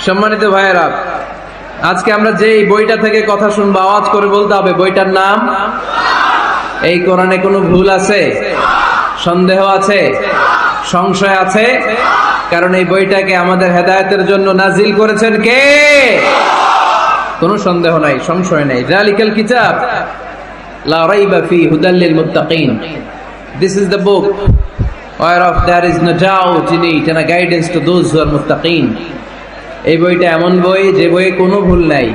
সম্মানিত ভাইয়েরা, আজকে আমরা যে বইটা থেকে কথা শুনবো আওয়াজ করে বলতে হবে বইটার নাম। এই কোরআনে কোনো ভুল আছে? সন্দেহ আছে? সংশয় আছে? কারণ এই বইটাকে আমাদের হেদায়েতের জন্য নাজিল করেছেন কে? কোনো সন্দেহ নাই, সংশয় নাই। যালিকাল কিতাব লা রাইবা ফি হুদাল লিল মুত্তাকিন। This is the book whereof there is no doubt in it and a guidance to those who are muttaqin. এই বইটা এমন বই যে বইয়ে কোনো ভুল নাই,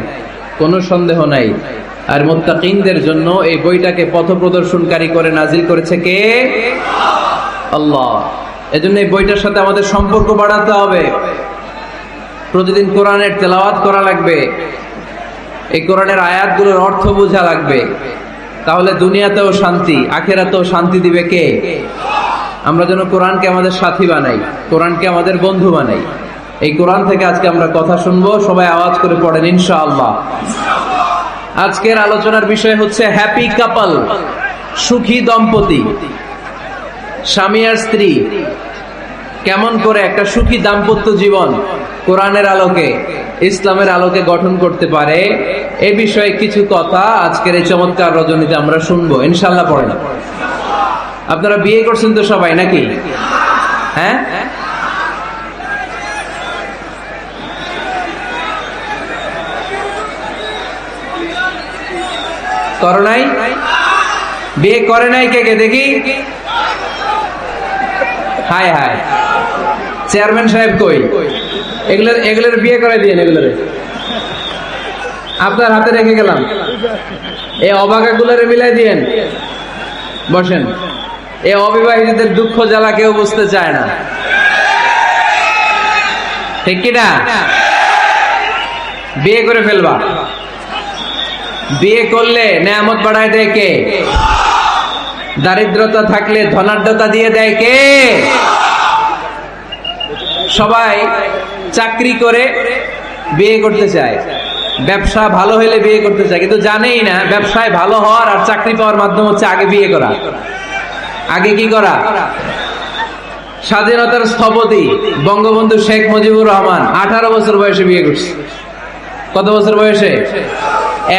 কোনো সন্দেহ নাই। আর মুত্তাকিনদের জন্য এই বইটাকে পথ প্রদর্শনকারী করে নাজিল করেছে কে? আল্লাহ। এজন্য এই বইটার সাথে আমাদের সম্পর্ক বাড়াতে হবে। প্রতিদিন কোরআনের তেলাওয়াত করা লাগবে, এই কোরআনের আয়াতগুলোর অর্থ বোঝা লাগবে। তাহলে দুনিয়াতেও শান্তি, আখিরাতেও শান্তি দিবে কে? আমরা যেন কোরআনকে আমাদের সাথী বানাই, কোরআনকে আমাদের বন্ধু বানাই। এই কোরআন থেকে আজকে আমরা কথা শুনবো, সবাই আওয়াজ করে পড়েন ইনশাআল্লাহ। আজকের আলোচনার বিষয় হচ্ছে হ্যাপি কাপল, সুখী দম্পতি। স্বামী আর স্ত্রী কেমন করে একটা সুখী দাম্পত্য জীবন কোরআনের আলোকে, ইসলামের আলোকে গঠন করতে পারে, এ বিষয়ে কিছু কথা আজকের এই চমৎকার রজনীতে আমরা শুনবো ইনশাআল্লাহ। পড়েন। আপনারা বিয়ে করছেন তো সবাই নাকি? হ্যাঁ, করো নাই? বিয়ে করে নাই কে কে দেখি? হায় হায়, চেয়ারম্যান সাহেব কই? এগুলোর বিয়ে করে দিয়ে, এগুলোর আপনার হাতে রেখে গেলাম। এই অবাকাগুলোরে মিলাই দিয়েন। বসেন। এই অবিবাহিতদের দুঃখ জ্বালা কেউ বুঝতে চায় না, ঠিক কিনা? বিয়ে করে ফেলবা। বিয়ে করলে নেয়ামত বাড়ায় দেয় কে? দারিদ্রতা থাকলে ধনাঢ্যতা দিয়ে দেয় কে? সবাই চাকরি করে বিয়ে করতে চায়, ব্যবসা ভালো হলে বিয়ে করতে চায়, কিন্তু জানেই না ব্যবসায় ভালো হওয়ার আর চাকরি পাওয়ার মাধ্যম হচ্ছে আগে বিয়ে করা। আগে কি করা? স্বাধীনতার স্থপতি বঙ্গবন্ধু শেখ মুজিবুর রহমান 18 বছর বয়সে বিয়ে করছে। কত বছর বয়সে?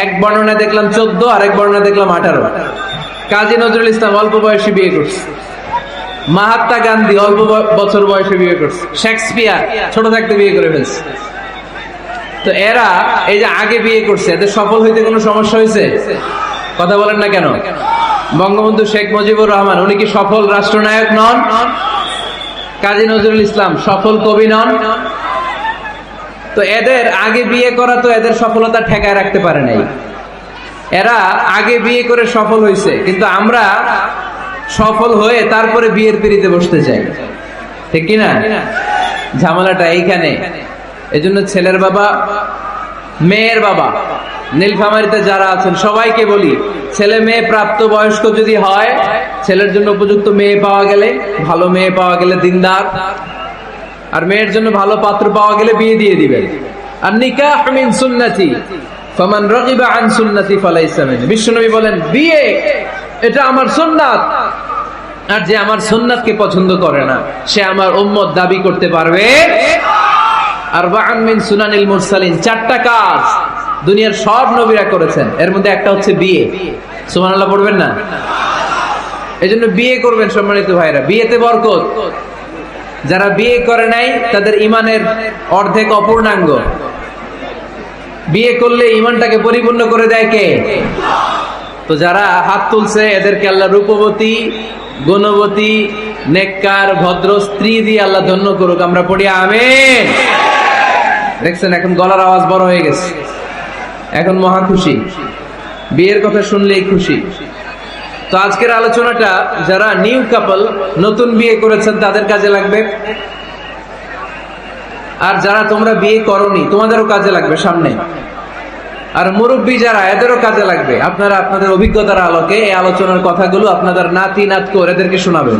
এক বর্ণনায় দেখলাম 14, আর এক বর্ণনায় দেখলাম 18। কাজী নজরুল ইসলাম অল্প বয়সে বিয়ে করছে। মহাত্মা গান্ধী অল্প বছর বয়সে বিয়ে করছে। শেক্সপিয়ার ছোট থাকতে বিয়ে করে ফেলছে। তো এরা এই যে আগে বিয়ে করছে, এদের সফল হইতে কোনো সমস্যা হয়েছে? কথা বলেন না কেন? বঙ্গবন্ধু শেখ মুজিবুর রহমান উনি কি সফল রাষ্ট্রনায়ক নন? কাজী নজরুল ইসলাম সফল কবি নন? তো এদের আগে বিয়ে করা তো এদের সফলতা ঠেকায় রাখতে পারে নাই। এরা আগে বিয়ে করে সফল হয়েছে, কিন্তু আমরা সফল হয়ে তারপরে বিয়ের পিড়িতে বসতে চাই, ঠিক কিনা? ঝামেলাটা এইখানে। এজন্য ছেলের বাবা, মেয়ের বাবা, নীলফামারীতে যারা আছেন সবাইকে বলি, ছেলে মেয়ে প্রাপ্ত বয়স্ক যদি হয়, ছেলের জন্য উপযুক্ত মেয়ে পাওয়া গেলে, ভালো মেয়ে পাওয়া গেলে দিনদার, আর মেয়ের জন্য ভালো পাত্র পাওয়া গেলে বিয়ে দিয়ে দিবেন। আর নিকাহ মিন সুন্নতি ফামান রাগিবা আন সুন্নতি ফালাইসা মিননি। বিশ্বনবী বলেন বিয়ে এটা আমার সুন্নাত, আর যে আমার সুন্নাতকে পছন্দ করে না সে আমার উম্মত দাবি করতে পারবে। আরবাআন মিন সুনানিল মুরসালিন, 4টা কাজ দুনিয়ার সব নবীরা করেছেন, এর মধ্যে একটা হচ্ছে বিয়ে। সুবহানাল্লাহ পড়বেন না? এজন্য বিয়ে করবেন সম্মানিত ভাইরা, বিয়েতে বরকত। যারা বিয়ে করে নাই তাদের ইমানের অর্ধেক অপূর্ণাঙ্গ। বিয়ে করলে ইমানটাকে পরিপূর্ণ করে দেয় কে? তো যারা হাত তুলছে এদেরকে আল্লাহ রূপবতী, গুণবতী, নেককার, ভদ্র স্ত্রী দিয়ে আল্লাহ ধন্য করুক। আমরা পড়ি আমিন। দেখছেন এখন গলার আওয়াজ বড় হয়ে গেছে, এখন মহা খুশি, বিয়ের কথা শুনলেই খুশি। তো আজকের আলোচনাটা যারা নিউ কাপল, নতুন বিয়ে করেছেন তাদের কাজে লাগবে, আর যারা তোমরা বিয়ে করোনি তোমাদেরও কাজে লাগবে সামনে, আর মুরব্বী যারা এদেরও কাজে লাগবে। আপনারা আপনাদের অভিজ্ঞতার আলোকে এই আলোচনার কথাগুলো আপনাদের নাতি নাতকো এদেরকে শোনাবেন।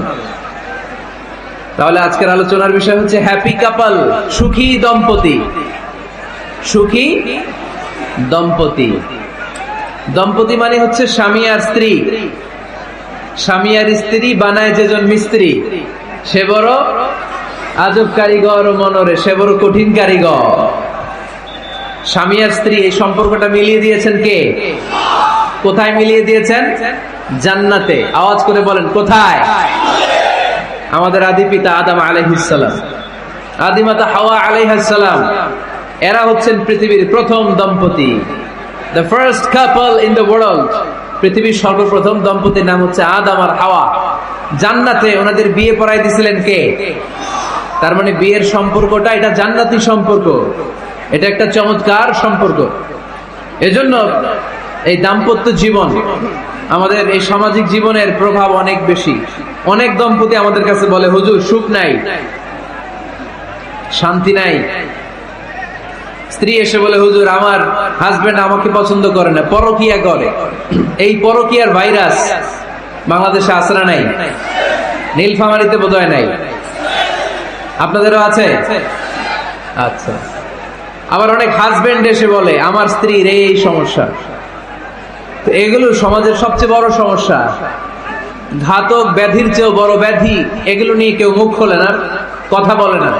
তাহলে আজকের আলোচনার বিষয় হচ্ছে হ্যাপি কাপল, সুখী দম্পতি। সুখী দম্পতি, দম্পতি মানে হচ্ছে স্বামী আর স্ত্রী। স্বামী আর স্ত্রী বানায় যেজন মিস্ত্রি, সে বড় আজব কারিগর ও মনরে, সে বড় কঠিন কারিগর। স্বামী আর স্ত্রী এই সম্পর্কটা মিলিয়ে দিয়েছেন কে? কোথায় মিলিয়ে দিয়েছেন? জান্নাতে। আওয়াজ করে বলেন কোথায়? আমাদের আদি পিতা আদম আলাইহিস সালাম, আদিমাতা হাওয়া আলাইহিস সালাম, এরা হচ্ছেন পৃথিবীর প্রথম দম্পতি, the first couple in the world। পৃথিবীর সর্বপ্রথম দম্পতির নাম হচ্ছে আদম আর হাওয়া। জান্নাতে ওনাদের বিয়ে পড়াই দিয়েছিলেন কে? তার মানে বিয়ের সম্পর্কটা এটা জান্নাতি সম্পর্ক, এটা একটা চমৎকার সম্পর্ক। এজন্য এই দাম্পত্য জীবন আমাদের এই সামাজিক জীবনের প্রভাব অনেক বেশি। অনেক দম্পতি আমাদের কাছে বলে, হুজুর সুখ নাই, শান্তি নাই। স্ত্রী এসে বলে, হুজুর আমার হাজবেন্ড আমাকে পছন্দ করে না, পরকিয়া করে। এই পরকিয়ার ভাইরাস বাংলাদেশে আছে না নাই? নীলফামারীতে বোধহয় নাই, আপনাদেরও আছে? আচ্ছা। আবার অনেক হাজবেন্ড এসে বলে, আমার স্ত্রীর এই সমস্যা। তো এগুলো সমাজের সবচেয়ে বড় সমস্যা, ঘাতক ব্যাধির চেয়েও বড় ব্যাধি। এগুলো নিয়ে কেউ মুখ খোলে না, কথা বলে না,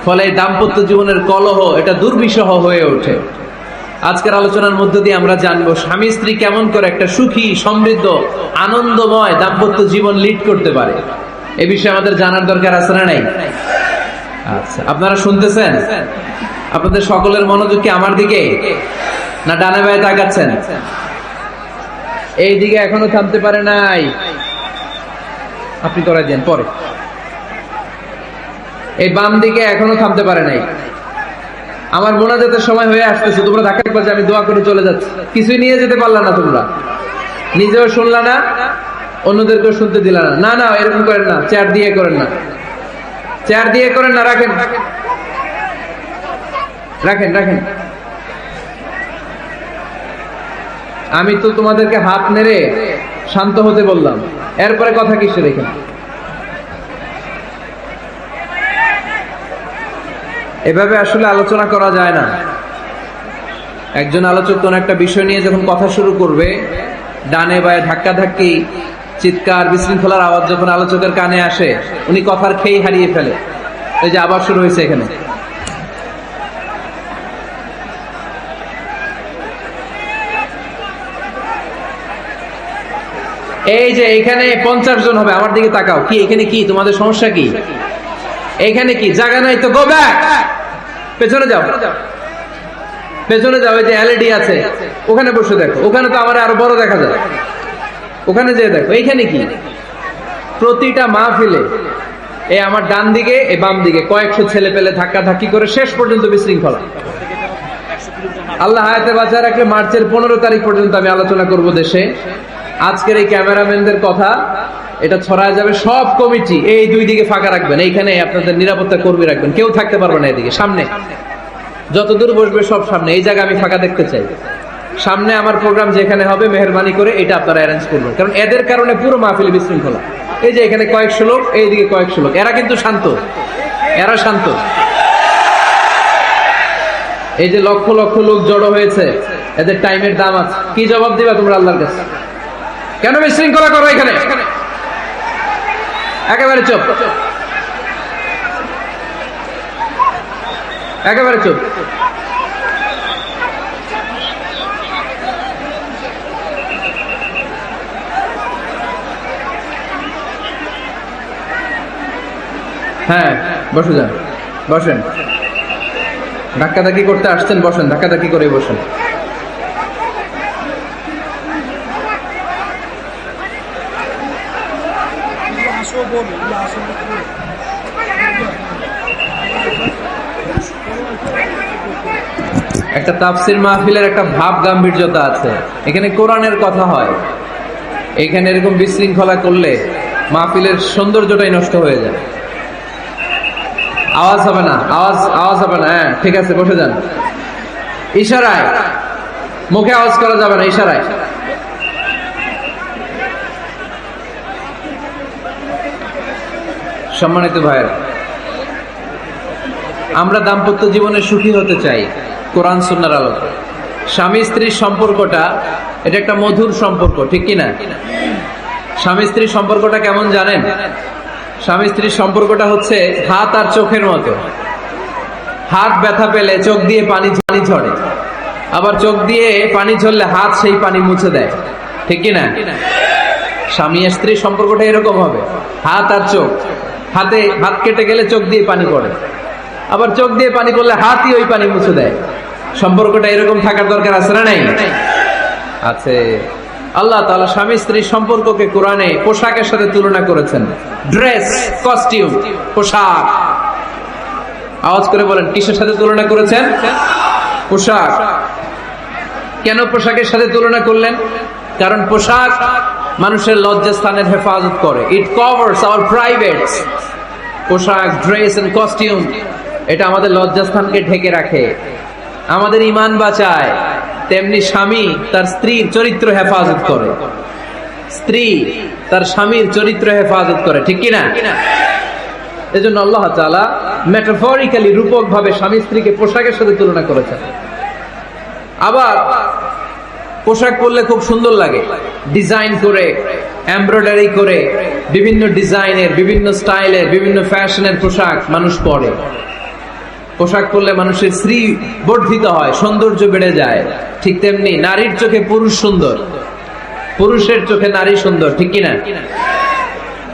ফলে দাম্পত্য জীবনের কলহ এটা দুর্বিষহ হয়ে ওঠে। আজকের আলোচনার মধ্য দিয়ে আমরা জানবো স্বামী স্ত্রী কেমন করে একটা সুখী, সমৃদ্ধ, আনন্দময় দাম্পত্য জীবন লিড করতে পারে। এ বিষয়ে আমাদের জানার দরকার আছে না নাই? আচ্ছা, আপনারা শুনতেছেন? আপনাদের সকলের মনোযোগ কি আমার দিকে, না ডানে বায়ে তাকাচ্ছেন? এই দিকে এখনো থামতে পারে নাই, আপনি করে দেন পরে। এই বাম দিকে এখনো থামতে পারে নাই। আমার মোনাজাতের সময় হয়ে আসতেছে, তোমরা ধাক্কা বাজে আমি দোয়া করে চলে যাচ্ছি। কিছুই নিয়ে যেতে পারলা না, তোমরা নিজেও শুনলা না, অন্যদেরকেও শুনতে দিলা না। না না, এরকম করেন না, চেয়ার দিয়ে করেন না, চেয়ার দিয়ে করেন না, রাখেন রাখেন রাখেন। আমি তো তোমাদেরকে হাত নেড়ে শান্ত হতে বললাম, এরপরে কথা কিসে রেখেন? এভাবে আসলে আলোচনা করা যায় না। একজন আলোচক কোন একটা বিষয় নিয়ে যখন কথা শুরু করবে, ডানে বায়ে ধাক্কা ধাক্কি, চিৎকার, বিশৃঙ্খলার আওয়াজ যখন আলোচকের কানে আসে, উনি কথার খেই হারিয়ে ফেলে। এই যে আবার শুরু হয়েছে এখানে। এই যে এখানে 50 জন হবে, আমার দিকে তাকাও। কি এখানে কি তোমাদের সমস্যা কি? এখানে কি জায়গা নাই তো গো ব্যাক, পেছনে যাও, পেছনে যাও। এই যে এলইডি আছে ওখানে বসে দেখো, ওখানে তো আমার আরো বড় দেখা যায়, ওখানে যেয়ে দেখো। এইখানে কি প্রতিটা মাহফিলে এই আমার ডান দিকে এই বাম দিকে কয়েকশো ছেলে পেলে ধাক্কা ধাক্কি করে শেষ পর্যন্ত বিশৃঙ্খলা। আল্লাহ হায়াতে বাঁচা রাখলে মার্চের 15 তারিখ পর্যন্ত আমি আলোচনা করব দেশে। আজকের এই ক্যামেরাম্যানদের কথা এটা ছড়ায় যাবে সব কমিটি। এই দুই দিকে ফাঁকা রাখবেন, এইখানে আপনাদের নিরাপত্তা কর্মী রাখবেন, কেউ থাকতে পারবে না এদিকে। সামনে যতদূর বসবে সব সামনে, এই জায়গা আমি ফাঁকা দেখতে চাই। সামনে আমার প্রোগ্রাম যেখানে হবে মেহেরবানি করে এটা আপনারা অ্যারেঞ্জ করবেন, কারণ এদের কারণে পুরো মাহফিল বিশৃঙ্খলা। এই যে এখানে কয়েকশো লোক, এইদিকে কয়েকশো লোক, এরা কিন্তু শান্ত, এরা শান্ত। এই যে লক্ষ লক্ষ লোক জড়ো হয়েছে, এদের টাইমের দাম আছে। কি জবাব দিবা তোমরা আল্লাহর কাছে? কেন বিশৃঙ্খলা করো এখানে? একেবারে চুপ, একেবারে চুপ। হ্যাঁ বসে যান, বসেন। ধাক্কাধাক্কি করতে আসছেন, বসেন, ধাক্কাধাক্কি করে বসেন। একটা তাফসির মাহফিলের একটা ভাব গাম্ভীর্যতা আছে, এখানে কোরআনের কথা হয়। এখানে এরকম বিশৃঙ্খলা করলে মাহফিলের সৌন্দর্যটাই নষ্ট হয়ে যায়। আওয়াজ হবে না, আওয়াজ হবে না। হ্যাঁ ঠিক আছে, বসে যান। ইশারায়, মুখে আওয়াজ করা যাবে না, ইশারায়। সম্মানিত ভাইয়েরা, আমরা দাম্পত্য জীবনে সুখী হতে চাই কোরআন সুন্নাহর আলোকে। স্বামী স্ত্রীর সম্পর্কটা এটা একটা মধুর সম্পর্ক, ঠিক কিনা? স্বামী স্ত্রীর সম্পর্কটা কেমন জানেন? স্বামী স্ত্রীর সম্পর্কটা হচ্ছে হাত আর চোখের মতো। হাত ব্যথা পেলে চোখ দিয়ে পানি ঝরে, আবার চোখ দিয়ে পানি ঝরলে হাত সেই পানি মুছে দেয়, ঠিক কিনা? স্বামী আর স্ত্রীর সম্পর্কটা এরকম হবে, হাত আর চোখ। হাত কেটে গেলে চোখ দিয়ে পানি পড়ে, আবার চোখ দিয়ে পানি পড়লে হাতই ওই পানি মুছে দেয়। সম্পর্কটা এরকম থাকার দরকার আছে না নাই? আছে। আল্লাহ তাআলা স্বামী স্ত্রীর সম্পর্ককে কোরআনে পোশাকের সাথে তুলনা করেছেন। ড্রেস, কস্টিউম, পোশাক। আওয়াজ করে বলেন, কিসের সাথে তুলনা করেছেন? পোশাক। কেন পোশাকের সাথে তুলনা করলেন? কারণ পোশাক মানুষের লজ্জাস্থানের হেফাজত করে। ইট কভারস আওয়ার প্রাইভেটস। পোশাক, ড্রেস এন্ড কস্টিউম, এটা আমাদের লজ্জাস্থানকে ঢেকে রাখে, আমাদের ঈমান বাঁচায়। তেমনি স্বামী তার স্ত্রীর চরিত্র হেফাজত করে, স্ত্রী তার স্বামীর চরিত্র হেফাজত করে, ঠিক কিনা? এজন্য আল্লাহ তাআলা মেটাফরিক্যালি, রূপক ভাবে স্বামী স্ত্রীকে পোশাকের সাথে তুলনা করেছেন। আবার পোশাক পরলে খুব সুন্দর লাগে, ডিজাইন করে, এমব্রয়ডারি করে, বিভিন্ন ডিজাইনের, বিভিন্ন স্টাইলের, বিভিন্ন ফ্যাশনের পোশাক মানুষ পরে। পোশাক পরলে মানুষের শ্রী বর্ধিত হয়, সৌন্দর্য বেড়ে যায়। ঠিক তেমনি নারীর চোখে পুরুষ সুন্দর, পুরুষের চোখে নারী সুন্দর, ঠিক কিনা?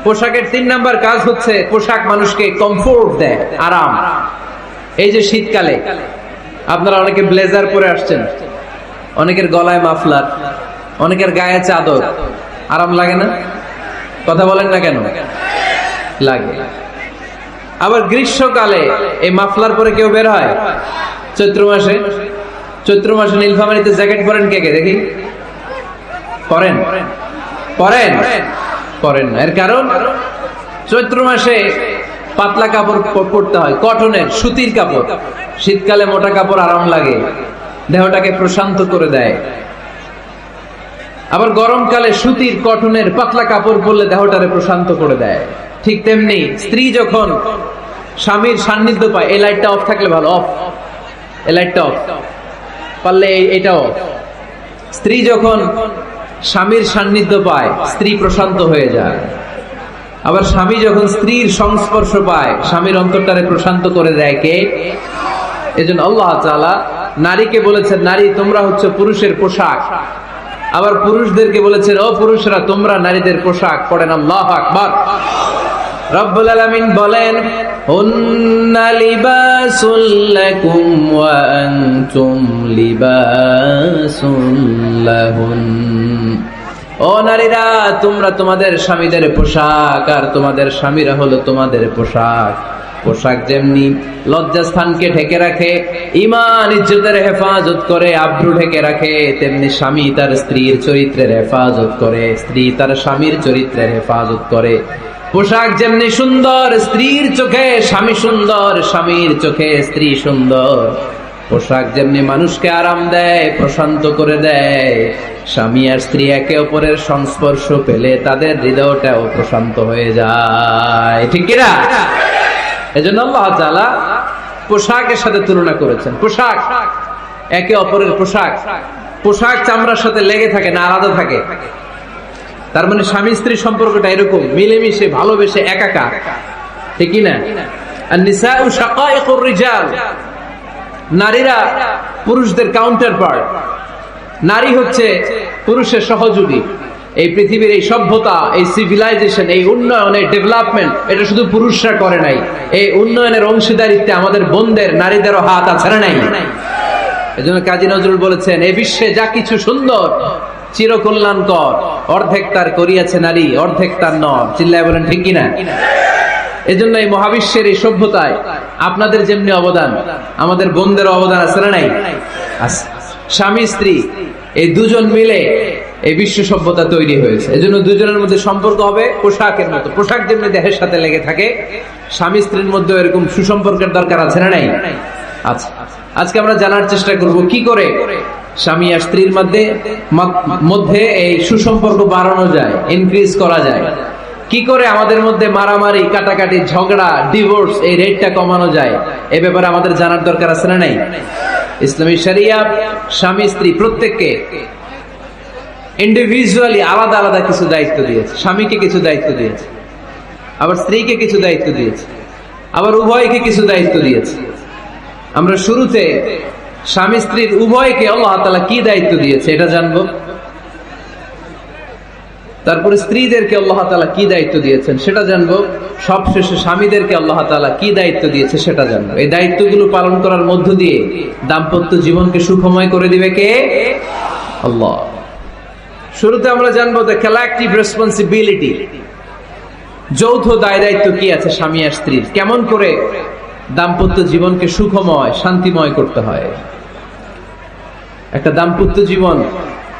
পোশাকের 3 নাম্বার কাজ হচ্ছে পোশাক মানুষকে কমফোর্ট দেয়, আরাম। এই যে শীতকালে আপনারা অনেকে ব্লেজার পরে আসছেন, অনেকের গলায় মাফলার, অনেকের গায়ে চাদর, আরাম লাগে না? কথা বলেন না কেন? লাগে। আবার গ্রীষ্মকালে এই মাফলার পরে কেউ বের হয়? চৈত্র মাসে, চৈত্র মাসে নীলফামারীতে জ্যাকেট পরেন কে কে দেখি? পরেন? পরেন? পরেন না। এর কারণ চৈত্র মাসে পাতলা কাপড় পরতে হয়, কটনের, সুতির কাপড়। শীতকালে মোটা কাপড় আরাম লাগে, দেহটাকে প্রশান্ত করে দেয়। আবার গরমকালে সুতির, কটনের পাতলা কাপড় পরলে দেহটারে প্রশান্ত করে দেয়। ঠিক তেমনি স্ত্রী যখন স্বামীর সান্নিধ্য পায়, এই লাইটটা অফ থাকলে ভালো, অফ, এই লাইটটা অফ, পারলে এটা অফ। স্ত্রী যখন স্বামীর সান্নিধ্য পায়, স্ত্রী প্রশান্ত হয়ে যায়। আবার স্বামী যখন স্ত্রীর সংস্পর্শ পায়, স্বামীর অন্তরটারে প্রশান্ত করে দেয় কে? এজন্য আল্লাহ তাআলা নারীকে বলেছেন, নারী তোমরা হচ্ছে পুরুষের পোশাক। আবার পুরুষদেরকে বলেছেন, ও পুরুষরা তোমরা নারীদের পোশাক। পড়েন আল্লাহু আকবার। রব্বুল আলামিন বলেন, হুন্না লিবাসুল লাকুম ওয়া আনতুম লিবাসুল লাহুন। ও নারীরা, তোমরা তোমাদের স্বামীদের পোশাক, আর তোমাদের স্বামীরা হলো তোমাদের পোশাক। পোশাক যেমনি লজ্জাস্থানকে ঢেকে রাখে, ঈমান ইজ্জতের হেফাজত করে, আব্রু ঢেকে রাখে, তেমনি স্বামী তার স্ত্রীর চরিত্রের হেফাজত করে, স্ত্রী তার স্বামীর চরিত্রের হেফাজত করে। পোশাক যেমনি সুন্দর, স্ত্রীর চোখে স্বামী সুন্দর, স্বামীর চোখে স্ত্রী সুন্দর। পোশাক যেমনি মানুষকে আরাম দেয়, প্রশান্ত করে দেয়, স্বামী আর স্ত্রী একে অপরের সংস্পর্শ পেলে তাদের হৃদয়টাও প্রশান্ত হয়ে যায়, ঠিক কিনা? এজন্য আল্লাহ তাআলা পোশাকের সাথে তুলনা করেছেন। পোশাক একে অপরের পোশাক, পোশাক চামড়ার সাথে লেগে থাকে না, আলাদা থাকে। তার মানে স্বামী স্ত্রীর সম্পর্কটা এরকম মিলেমিশে, ভালোবেসে, একাকার, ঠিক কিনা? আর নিসাউ শাকাইকুর রিজাল, নারীরা পুরুষদের কাউন্টার পার্ট। নারী হচ্ছে পুরুষের সহযোগী। এই পৃথিবীর এই সভ্যতা, এই সিভিলাইজেশন, এই উন্নয়ন, এই ডেভেলপমেন্ট, এটা শুধু পুরুষরা করে নাই। এই উন্নয়নের অংশীদারিত্বে আমাদের বোনদের, নারীদেরও হাত আছে না নাই? এজন্য কাজী নজরুল বলেছেন, এই বিশ্বে যা কিছু সুন্দর চিরকল্যাণকর, অর্ধেক তার করিয়াছে নারী, অর্ধেক তার নর। চিল্লায় বলেন ঠিক কিনা? এজন্য এই মহাবিশ্বের এই সভ্যতায় আপনাদের যেমনি অবদান, আমাদের বোনদের অবদান আছে না নাই? আছে। স্বামী স্ত্রী এই দুজন মিলে এই বিশ্ব সভ্যতা তৈরি হয়েছে। এজন্য দুজনের মধ্যে সম্পর্ক হবে পোশাকের মতো। পোশাক যেমনি দেহের সাথে লেগে থাকে, স্বামী স্ত্রীর মধ্যে এরকম সুসম্পর্কের দরকার আছে না নাই? আচ্ছা, আজকে আমরা জানার চেষ্টা করব কি করে স্বামী আর স্ত্রীর মধ্যে এই সুসম্পর্ক বাড়ানো যায়, ইনক্রিজ করা যায়। কি করে আমাদের মধ্যে মারামারি, কাটাকাটি, ঝগড়া, ডিভোর্স, এই রেটটা কমানো যায়, এ ব্যাপারে আমাদের জানার দরকার আছে না নাই? ইসলামী শরিয়া স্বামী স্ত্রী প্রত্যেককে ইন্ডিভিজুয়ালি আলাদা আলাদা কিছু দায়িত্ব দিয়েছে। স্বামীকে কিছু দায়িত্ব দিয়েছে, আবার স্ত্রীকে কিছু দায়িত্ব দিয়েছে, আবার উভয়কে কিছু দায়িত্ব দিয়েছে। আমরা শুরুতে স্বামী স্ত্রীর উভয়কে আল্লাহ তাআলা কি দায়িত্ব দিয়েছে এটা জানবো। তারপরে স্ত্রীদেরকে আল্লাহ তাআলা কি দায়িত্ব দিয়েছেন সেটা জানবো। সবশেষে স্বামীদেরকে আল্লাহ তাআলা কি দায়িত্ব দিয়েছে সেটা জানবো। এই দায়িত্বগুলো পালন করার মধ্য দিয়ে দাম্পত্য জীবনকে সুখময় করে দিবে কে? আল্লাহ। শুরুতে আমরা জানবো দ্য কালেক্টিভ রেসপন্সিবিলিটি, যৌথ দায় দায়িত্ব কি আছে স্বামী আর স্ত্রীর, কেমন করে দাম্পত্য জীবনকে সুখময় শান্তিময় করতে হয়। একটা দাম্পত্য জীবন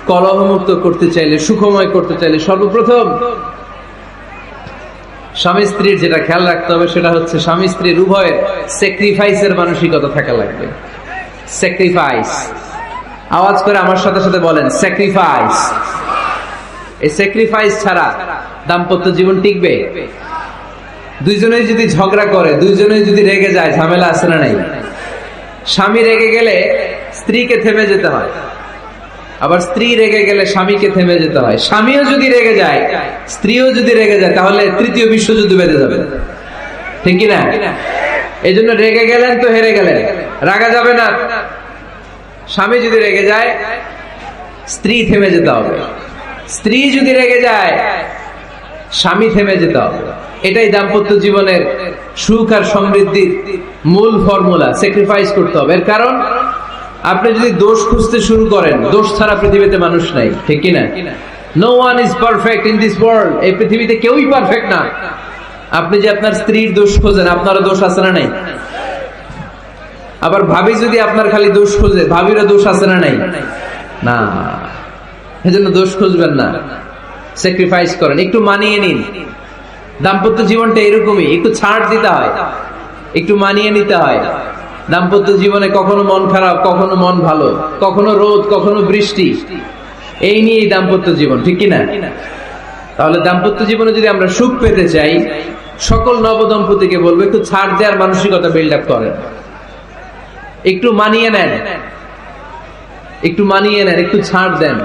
কলহমুক্ত করতে চাইলে, সুখময় করতে চাইলে সর্বপ্রথম স্বামী স্ত্রীর যেটা খেয়াল রাখতে হবে সেটা হচ্ছে স্বামী স্ত্রীর উভয়ের স্যাক্রিফাইসের মানসিকতা থাকা লাগবে। স্যাক্রিফাইস, আওয়াজ করে আমার সাথে সাথে বলেন স্যাক্রিফাইস। এই স্যাক্রিফাইস ছাড়া দাম্পত্য জীবন টিকবে? দুইজনেই যদি ঝগড়া করে, দুইজনেই যদি রেগে যায়, ঝামেলা আছে না নাই? স্বামী রেগে গেলে স্ত্রীকে থেমে যেতে হয়, আবার স্ত্রী রেগে গেলে স্বামীকে থেমে যেতে হয়। স্বামীও যদি রেগে যায়, স্ত্রীও যদি রেগে যায়, তাহলে তৃতীয় বিশ্বযুদ্ধ বেঁধে যাবে, ঠিক কিনা? এই জন্য রেগে গেলেন তো হেরে গেলেন, রাগা যাবে না। স্বামী যদি রেগে যায়, স্ত্রী থেমে যেতে হবে। স্ত্রী যদি রেগে যায়, স্বামী থেমে যেতে হবে। এটাই দাম্পত্য জীবনের সুখ আর সমৃদ্ধির মূল ফর্মুলা। স্যাক্রিফাইস করতে হবে। এর কারণ, আপনি যদি দোষ খুঁজতে শুরু করেন, দোষ ছাড়া পৃথিবীতে মানুষ নাই, ঠিক কিনা? No one is perfect in this world. এই পৃথিবীতে কেউই পারফেক্ট না। আপনি যে আপনার স্ত্রীর দোষ খোঁজেন, আপনারও দোষ আছে না নাই? আবার ভাবি যদি আপনার খালি দোষ খোঁজে, ভাবিরও দোষ আছে না নাই? না, এজন্য দোষ খুঁজবেন না, স্যাক্রিফাইস করেন, একটু মানিয়ে নিন। দাম্পত্য জীবনটা এরকমই, একটু ছাড় দিতে হয়, একটু মানিয়ে নিতে হয়। দাম্পত্য জীবনে কখনো মন খারাপ, কখনো মন ভালো, কখনো রোদ, কখনো বৃষ্টি, এই নিয়েই দাম্পত্য জীবন, ঠিক কিনা? তাহলে দাম্পত্য জীবনে যদি আমরা সুখ পেতে চাই, সকল নবদম্পতিকে বলবো একটু ছাড় দেওয়ার মানসিকতা বিল্ড আপ করেন, একটু মানিয়ে নেন, একটু মানিয়ে নেন, একটু ছাড় দেন,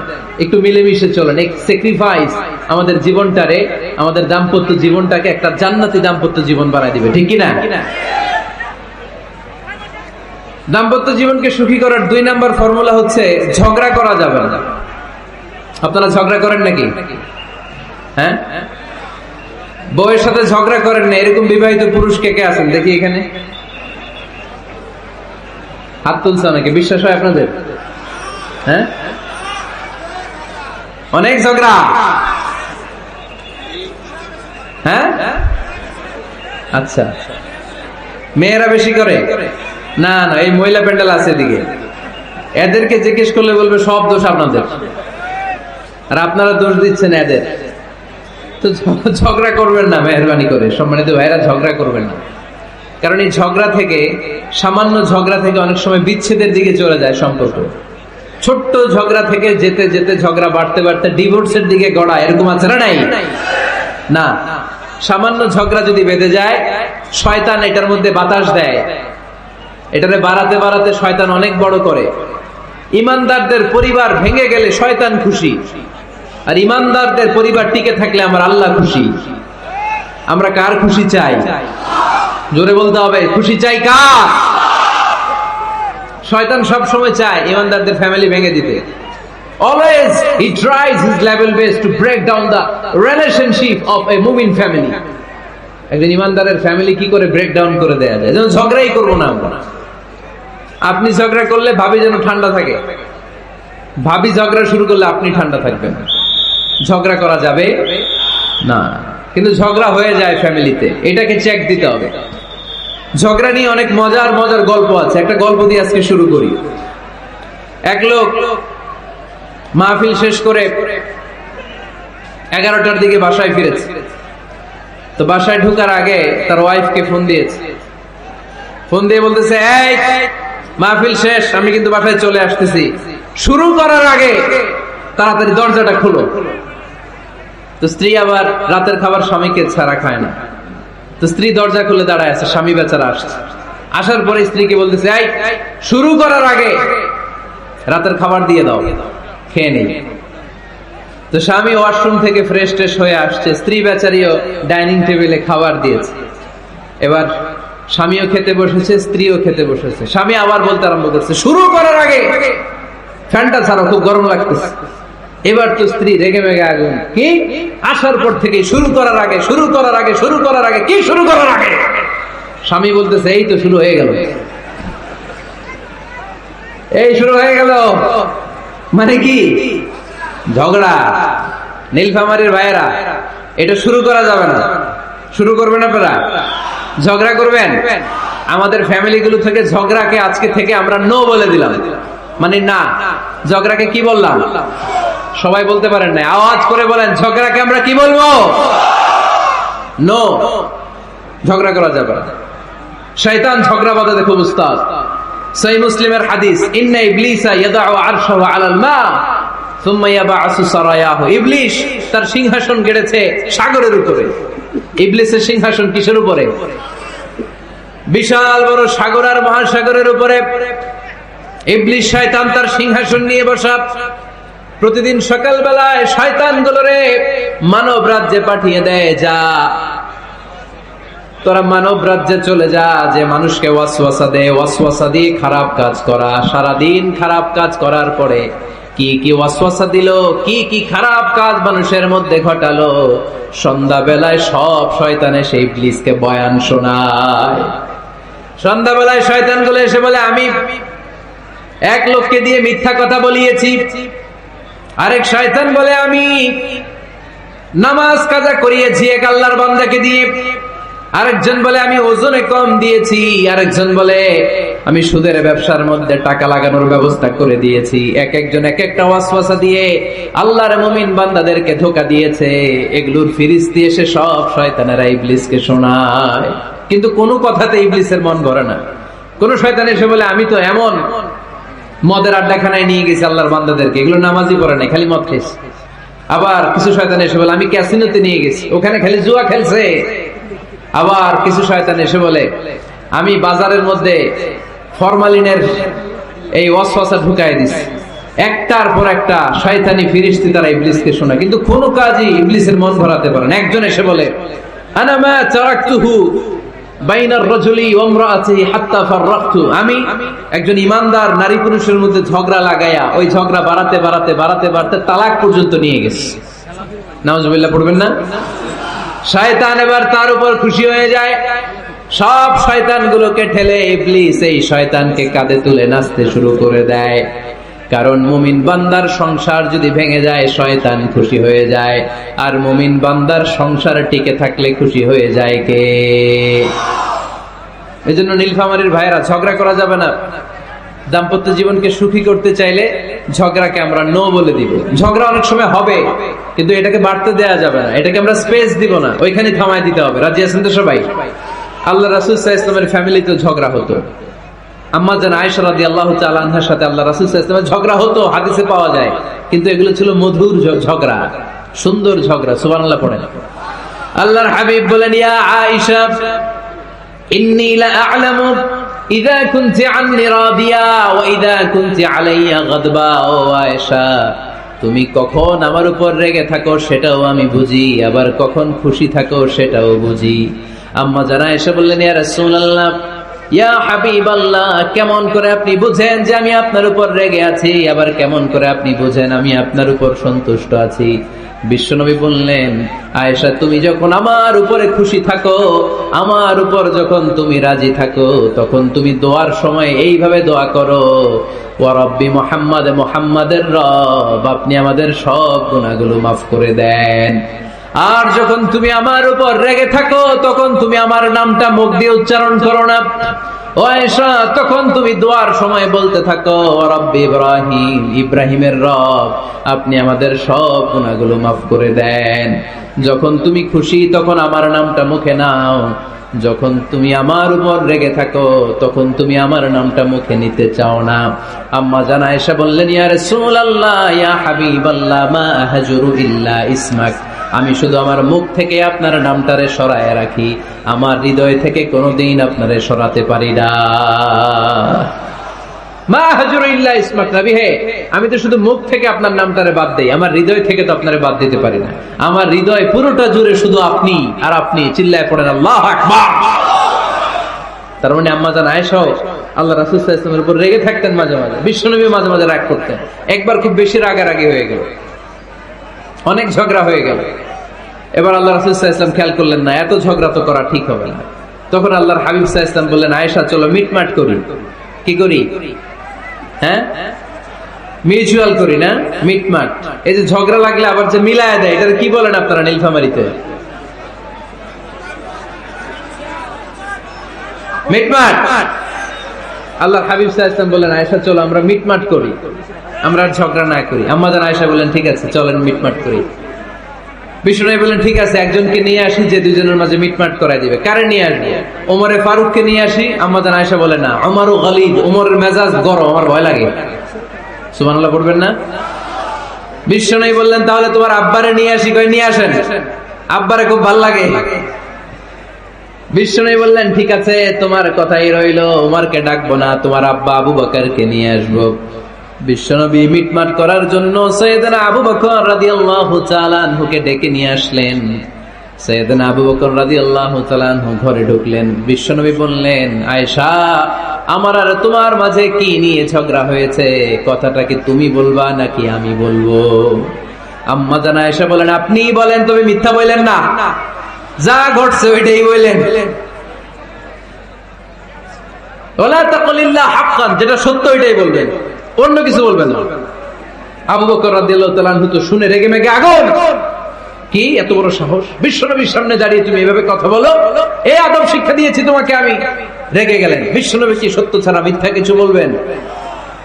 একটু মিলেমিশে চলেন। এক স্যাক্রিফাইস আমাদের জীবনটারে, আমাদের দাম্পত্য জীবনটাকে একটা জান্নাতি দাম্পত্য জীবন বানায় দিবে, ঠিক কিনা? দাম্পত্য জীবনকে সুখী করার 2 নাম্বার ফর্মুলা হচ্ছে ঝগড়া করা যাবে না। আপনারা ঝগড়া করেন নাকি? হ্যাঁ, বউয়ের সাথে ঝগড়া করেন না এরকম বিবাহিত পুরুষ কে কে আছেন দেখি এখানে? হাত তুলছে অনেকে, বিশ্বাস হয় আপনাদের? হ্যাঁ, অনেক ঝগড়া। হ্যাঁ, আচ্ছা, মেয়েরা বেশি করে? না না, এই মহিলা প্যান্ডেল আছে এদিকে, এদেরকে জিজ্ঞেস করলে বলবে সব দোষ আপনাদের, আর আপনারা দোষ দিচ্ছেন এদের। তো ঝগড়া করবেন না, মেহরবানি করে সম্মানিত ভাইরা, ঝগড়া করবেন না। কারণ এই ঝগড়া থেকে, সামান্য ঝগড়া থেকে অনেক সময় বিচ্ছেদের দিকে চলে যায় সম্পর্ক। ছোট্ট ঝগড়া থেকে যেতে যেতে ঝগড়া বাড়তে বাড়তে ডিভোর্সের দিকে গড়া, এরকম আছে না নাই? না, সামান্য ঝগড়া যদি বেঁধে যায়, শয়তান এটার মধ্যে বাতাস দেয়, এটারে বাড়াতে বাড়াতে শয়তান অনেক বড় করে। ইমানদারদের পরিবার ভেঙে গেলে শয়তান খুশি, আর ইমানদারদের পরিবার টিকে থাকলে আমার আল্লাহ খুশি। আমরা কার খুশি চাই? জোরে বলতে হবে, খুশি চাই কার? শয়তান সব সময় চায় ইমানদারদের ফ্যামিলি ভেঙে দিতে। Always he tries his level best to break down the relationship of a mu'min family. একজন ইমানদারের ফ্যামিলি কি করে ব্রেক ডাউন করে দেয়া যায়? যেন ঝগড়াই করবো না আমরা। আপনি ঝগড়া করলে ভাবি যেন ঠান্ডা থাকে, ভাবি ঝগড়া শুরু করলে আপনি ঠান্ডা থাকবেন। ঝগড়া করা যাবে না, কিন্তু ঝগড়া হয়ে যায় ফ্যামিলিতে, এটাকে চেক দিতে হবে। ঝগড়া নিয়ে অনেক মজার মজার গল্প আছে। একটা গল্প দিয়ে আজকে শুরু করি। এক লোক মাহফিল শেষ করে 11টার দিকে বাসায় ফিরেছে। তো বাসায় ঢোকার আগে তার ওয়াইফকে ফোন দিয়েছে। ফোন দিয়ে বলতেছে, এই মাহফিল শেষ, আমি কিন্তু বাসায় চলে আসতেছি, শুরু করার আগে তাড়াতাড়ি দরজাটা খুলো। তো স্ত্রী আবার রাতের খাবার স্বামীকে ছাড়া খায় না। তো স্ত্রী দরজা খুলে দাঁড়ায় আছে, স্বামী বেচারা আসছে। আসার পরে স্ত্রীকে বলতেছে, এই শুরু করার আগে রাতের খাবার দিয়ে দাও, খেয়ে নেই। তো স্বামী ওয়াশরুম থেকে ফ্রেশ ট্রেশ হয়ে আসছে, স্ত্রী বেচারিও ডাইনিং টেবিলে খাবার দিয়েছে। এবার স্বামীও খেতে বসেছে, স্ত্রীও খেতে বসেছে। স্বামী আবার বলতে আরম্ভ করছে, শুরু করার আগে ফ্যানটা ছাড়ো, খুব গরম লাগতেছে। এবার তো স্ত্রী রেগে মেগে আগুন, কি আসার পর থেকে শুরু করার আগে শুরু করার আগে শুরু করার আগে কি শুরু করার আগে? স্বামী বলতেছে, এই তো শুরু হয়ে গেল, এই শুরু হয়ে গেল। মানে কি? ঝগড়া। নীলফামারীর ভাইয়েরা, এটা শুরু করা যাবে না। শুরু করবেন আপনারা? ঝগড়া করবেন? আমাদের ফ্যামিলি গুলো থেকে ঝগড়াকে আজকে থেকে আমরা নো বলে দিলাম। মানে না, ঝগড়াকে কি বললাম? সবাই বলতে পারেন না, আওয়াজ করে বলেন, ঝগড়াকে আমরা কি বলবো? নো। ঝগড়া করা যাবে না। শয়তান ঝগড়া বাঁধাতে খুব উস্তাদ। সহিহ মুসলিমের হাদিস, ইন্না ইবলিসা ইয়াদাউ আরশাহু আলাল মা সুম্মা ইয়াবআসু সারায়াহু। ইবলিস তার সিংহাসন গেড়েছে সাগরের উপরে। ইবলিসের সিংহাসন কিসের উপরে? বিশাল বড় সাগর আর মহাসাগরের উপরে ইবলিস শয়তান তার সিংহাসন নিয়ে বসা। প্রতিদিন সকাল বেলায় শয়তান গুলোরে মানব রাজ্যে পাঠিয়ে দেয়, যা তোরা মানব রাজ্যে চলে যা, যে মানুষকে ওয়াসওয়াসা দেয়, ওয়াসওয়াসা দিয়ে খারাপ কাজ করা। সারাদিন খারাপ কাজ করার পরে কি কি ওয়াসওয়াসা দিল, কি কি খারাপ কাজ মানুষের মধ্যে ঘটালো, সন্ধ্যা বেলায় সব শয়তানে সেই ইবলিসকে বয়ান শোনায়। সন্ধ্যা বেলায় শয়তান গুলো এসে বলে, আমি এক লোককে দিয়ে মিথ্যা কথা বলিয়েছি। আরেক শয়তান বলে, আমি নামাজ কাজা করিয়েছি এক আল্লাহর বান্দাকে দিয়ে। আরেকজন বলে, আমি ওজনে কম দিয়েছি। আরেকজন বলে, আমি সুদের ব্যবসার মধ্যে টাকা লাগানোর ব্যবস্থা করে দিয়েছি। এক একজন এক একটা ওয়াসওয়াসা দিয়ে আল্লাহর মুমিন বান্দাদেরকে ধোঁকা দিয়েছে। এগুলোর ফিরিস্তি এসে সব শয়তানেরা ইবলিসকে শোনায়, কিন্তু কোনো কথাতে ইবলিসের মন ভরে না। কোন শয়তান এসে বলে, আমি তো এমন মদের আড্ডাখানায় নিয়ে গেছি আল্লাহর বান্দাদেরকে, এগুলো নামাজই পড়ে নাই, খালি মদ খেয়েছে। আবার কিছু শয়তান এসে বলে, আমি ক্যাসিনোতে নিয়ে গেছি, ওখানে খালি জুয়া খেলছে। আবার কিছু শয়তান এসে বলে, আমি বাজারের মধ্যে ফরমালিনের এই ওয়াসওয়াসা ঢুকায় দিছি। একটার পর একটা শয়তানি ফিরিস্তি তারা ইবলিসকে শোনায়, কিন্তু কোনো কাজই ইবলিসের মন ভরাতে পারে না। একজন এসে বলে, আনা মা তারাকতুহু বাইনার রাজুলি ওয়া ইমরাআতিহি হাত্তা ফাররাকতু। আমি একজন ইমানদার নারী পুরুষের মধ্যে ঝগড়া লাগায়া ওই ঝগড়া বাড়াতে বাড়াতে বাড়াতে বাড়াতে তালাক পর্যন্ত নিয়ে গেছে। নাউজুবিল্লাহ পড়বেন না? শয়তান এবার তার উপর খুশি হয়ে যায়। সব শয়তানগুলোকে ঠেলে ইবলিস এই শয়তানকে কাঁধে তুলে নাচতে শুরু করে দেয়। কারণ মুমিন বান্দার সংসার যদি ভেঙে যায় শয়তান খুশি হয়ে যায়, আর মুমিন বান্দার সংসার টিকে থাকলে খুশি হয়ে যায় কে? এজন্য নীলফামারীর ভাইয়েরা, ঝগড়া করা যাবে না। দাম্পত্য জীবনকে সুখী করতে চাইলে ঝগড়াকে আমরা নো বলে দিব। ঝগড়া অনেক সময় হবে, কিন্তু এটাকে বাড়তে দেয়া যাবে না, এটাকে আমরা স্পেস দিব না, ওইখানে থামায় দিতে হবে। রাজি আছেন তো সবাই? আল্লাহ রাসূল সাল্লাল্লাহু আলাইহি ওয়াসাল্লামের ফ্যামিলিতে ঝগড়া হতো। আম্মা জান আয়েশা রাদিয়াল্লাহু তাআলা আনহার সাথে আল্লাহ রাসূল সাল্লাল্লাহু আলাইহি ওয়াসাল্লামের ঝগড়া হতো, হাদিসে পাওয়া যায়। কিন্তু এগুলো ছিল মধুর ঝগড়া, সুন্দর ঝগড়া। সুবহানাল্লাহ পড়েন। আল্লাহর হাবিব বলেন, ইয়া আয়েশা ইন্নী লা আ'লামু ইযা কুনতি আন্নী রাদিয়া ওয়া ইযা কুনতি আলাইয়া গাদবা। ও আয়েশা, তুমি কখন আমার উপর রেগে থাকো সেটাও আমি বুঝি, আবার কখন খুশি থাকো সেটাও বুঝি। আম্মা জান আয়েশা বললেন, ইয়া রাসূলুল্লাহ, ইয়া হাবিবাল্লাহ, কেমন করে আপনি বুঝেন যে আমি আপনার উপর রেগে আছি, আবার কেমন করে আপনি বুঝেন আমি আপনার উপর সন্তুষ্ট আছি? বিশ্বনবী বললেন, আয়েশা, তুমি যখন আমার উপরে খুশি থাকো, আমার উপর যখন তুমি রাজি থাকো, তখন তুমি দোয়ার সময় এইভাবে দোয়া করো, ওয়া রাব্বি মুহাম্মাদ, মুহাম্মাদের রব, আপনি আমাদের সব গুনাহগুলো মাফ করে দেন। আর যখন তুমি আমার উপর রেগে থাকো, তখন তুমি আমার নামটা মুখ দিয়ে উচ্চারণ করো না। ও আয়েশা, তখন তুমি দোয়ার সময় বলতে থাকো, রব্বি ইব্রাহিম, ইব্রাহিমের রব, আপনি আমাদের সব গুনাহগুলো মাফ করে দেন। যখন তুমি খুশি তখন আমার নামটা মুখে নাও, যখন তুমি আমার উপর রেগে থাকো তখন তুমি আমার নামটা মুখে নিতে চাও না। আম্মা জান আয়েশা বললেন, ইয়া রাসূলুল্লাহ, ইয়া হাবিবাল্লাহ, মা আহজুরু ইল্লা ইসমাক, আমি শুধু আমার মুখ থেকে আপনার নামটারে সরায় রাখি, আমার হৃদয় থেকে কোনোদিন আপনারে সরাতে পারি না। মা আহজুরু ইল্লা ইসমাক, নবী হে, আমি তো শুধু মুখ থেকে আপনার নামটারে বাদ দেই, আমার হৃদয় থেকে তো আপনারে বাদ দিতে পারি না। আমার হৃদয় পুরোটা জুড়ে শুধু আপনি আর আপনি। চিল্লায় পড়েন আল্লাহু আকবার। তার মানে আম্মা জান আয়েশাও আল্লাহ রাসূল সাল্লাল্লাহু আলাইহি ওয়াসাল্লামের উপর রেগে থাকতেন মাঝে মাঝে, বিশ্বনবী মাঝে মাঝে রাগ করতেন। একবার খুব বেশি রাগারাগি হয়ে গেল, অনেক ঝগড়া হয়ে গেল। এবার আল্লাহ রাসূল সাল্লাল্লাহু আলাইহি ওয়াসাল্লাম খেয়াল করলেন না, এত ঝগড়া তো করা ঠিক হবে না। তখন আল্লাহর হাবিব সাল্লাল্লাহু আলাইহি ওয়াসাল্লাম বললেন, আয়েশা চলো মিটমাট করি। কি করি? হ্যাঁ, মিউচুয়াল করি না, মিটমাট। এই যে ঝগড়া লাগলে আবার যে মিলায় দেয়, এটা কি বলেন আপনারা নীলফামারীতে? মিটমাট। আল্লাহর হাবিব সাল্লাল্লাহু আলাইহি ওয়াসাল্লাম বললেন, আয়েশা চলো আমরা মিটমাট করি, আমরা আর ঝগড়া না করি। আম্মা জান আয়েশা বললেন, ঠিক আছে চলেন মিটমাট করি। বিষ্ণু বললেন, ঠিক আছে একজনকে নিয়ে আসি যে দুজনের মাঝে মিটমাট করাই দিবে। কারে নিয়ে আসবো? ওমরে ফারুককে নিয়ে আসি। আম্মা জান আয়েশা বলে, না, ওমরও গালিদ, ওমরের মেজাজ গরম, আমার ভয় লাগে। সুবহানাল্লাহ পড়বেন না? বিষ্ণু বললেন, তাহলে তোমার আব্বারে নিয়ে আসি। কই নিয়ে আসেন, আব্বারে খুব ভাল লাগে। বিষ্ণু বললেন, ঠিক আছে তোমার কথাই রইলো, ওমরকে ডাকবো না, তোমার আব্বা আবু বকরকে নিয়ে আসবো। বিশ্বনবী মিটমাট করার জন্য সাইয়েদনা আবু বকর রাদিয়াল্লাহু তাআলা আনহুকে ডেকে নিয়ে আসলেন। সাইয়েদনা আবু বকর রাদিয়াল্লাহু তাআলা আনহু ঘরে ঢুকলেন। বিশ্বনবী বললেন, আয়েশা আমার আর তোমার মাঝে কি নিয়ে ঝগড়া হয়েছে? কথাটা কি তুমি বলবা নাকি আমি বলবো? আম্মা জান আয়েশা বলেন, আপনিই বলেন, তবে মিথ্যা বললেন না, যা ঘটছে ওইটাই বললেন। ওয়ালা তাকুলিল্লাহ হাক্কান, যেটা সত্য ওইটাই বলবেন, অন্য কিছু বলবেন না। আবু বকর রাদিয়াল্লাহু তাআলা আনহু তো শুনে রেগে মেগে আগুন। কি এত বড় সাহস, বিশ্বনবীর সামনে দাঁড়িয়ে তুমি এভাবে কথা বলো? এই আদব শিক্ষা দিয়েছি তোমাকে আমি। রেগে গেলেন। বিশ্বনবী কি সত্য ছাড়া মিথ্যা কিছু বলবেন?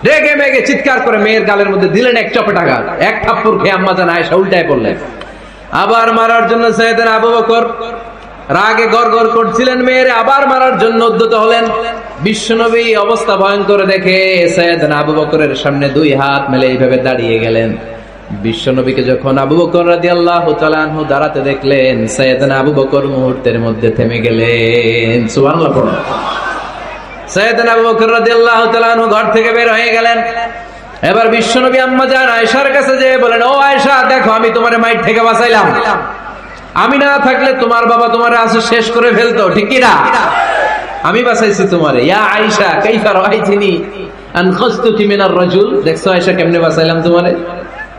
রেগে মেগে চিৎকার করে মেয়ের গালের মধ্যে দিলেন এক চপেটাঘাত। এক থাপ্পড় খেয়ে আম্মা জান আয়েশা উল্টায় পড়লেন। আবার মারার জন্য সাইয়েদনা আবু বকর রাগে গড়গড় করছিলেন, মেয়েরে আবার মারার জন্য উদ্যত হলেন। বিশ্বনবী অবস্থা ভয়ঙ্কর দেখে সাইয়েদনা আবু বকরের সামনে দুই হাত মেলে এইভাবে দাঁড়িয়ে গেলেন। বিশ্বনবীকে যখন আবু বকর রাদিয়াল্লাহু তাআলা আনহু দাঁড়াতে দেখলেন, সাইয়েদনা আবু বকর মুহূর্তের মধ্যে থেমে গেলেন। সুবহানাল্লাহ পড়ুন। সাইয়েদনা আবু বকর রাদিয়াল্লাহু তাআলা আনহু ঘর থেকে বের হয়ে গেলেন। এবার বিশ্বনবী আম্মা জান আয়েশার কাছে যেয়ে বলেন, ও আয়েশা দেখো, আমি তোমারে মাইর থেকে বাঁচাইলাম। আমি না থাকলে তোমার বাবা তোমারে আজ শেষ করে ফেলতো, ঠিক কি না? আমি বাঁচাইছি তোমারে। ইয়া আয়েশা কাইফা রাআইতিনি আনখাসতুকি মিনার রাজুল, দেখছো আয়েশা কেমনে বাঁচাইলাম তোমারে?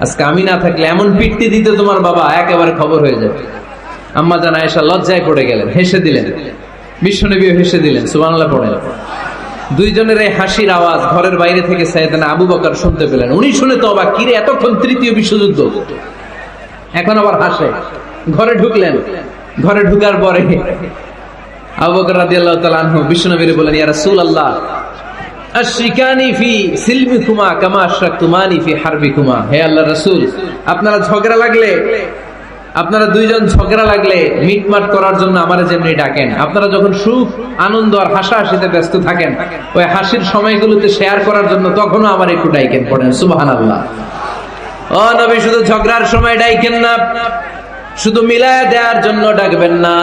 আজকে আমি না থাকলে এমন পিটতি দিতে তোমার বাবা, একেবারে খবর হয়ে যাবে। আম্মা জান আয়েশা লজ্জায় পড়ে গেলেন, হেসে দিলেন। বিশ্বনবীও হেসে দিলেন। সুবহানাল্লাহ পড়েন। দুইজনের এই হাসির আওয়াজ ঘরের বাইরে থেকে সাইয়েদনা আবু বকর শুনতে পেলেন। উনি শুনে তো অবাক, কিরে এতক্ষণ তৃতীয় বিশ্বযুদ্ধ, এখন আবার হাসে। ঘরে ঢুকলেন। ঘরে ঢুকার পরে আবু বকর রাদিয়াল্লাহু তাআলা আনহু বিশ্বনবীর বলেন, ইয়া রাসূলুল্লাহ আশরিকানি ফি সিলমিকুমা কামা আশরাকতুমানি ফি হারবিকুমা। হে আল্লাহর রাসূল, আপনারা দুইজন ঝগড়া লাগলে মিটমাট করার জন্য আমারে যেমনি ডাকেন, আপনারা যখন সুখ আনন্দ আর হাসাহাসিতে ব্যস্ত থাকেন, ওই হাসির সময়গুলোতে শেয়ার করার জন্য তখনও আমার একটু ডাইকেন। পড়েন সুবহানাল্লাহ। ও নবী, শুধু ঝগড়ার সময় ডাইকেন না, শুধু মিলায় দেওয়ার জন্য ডাকবেন না।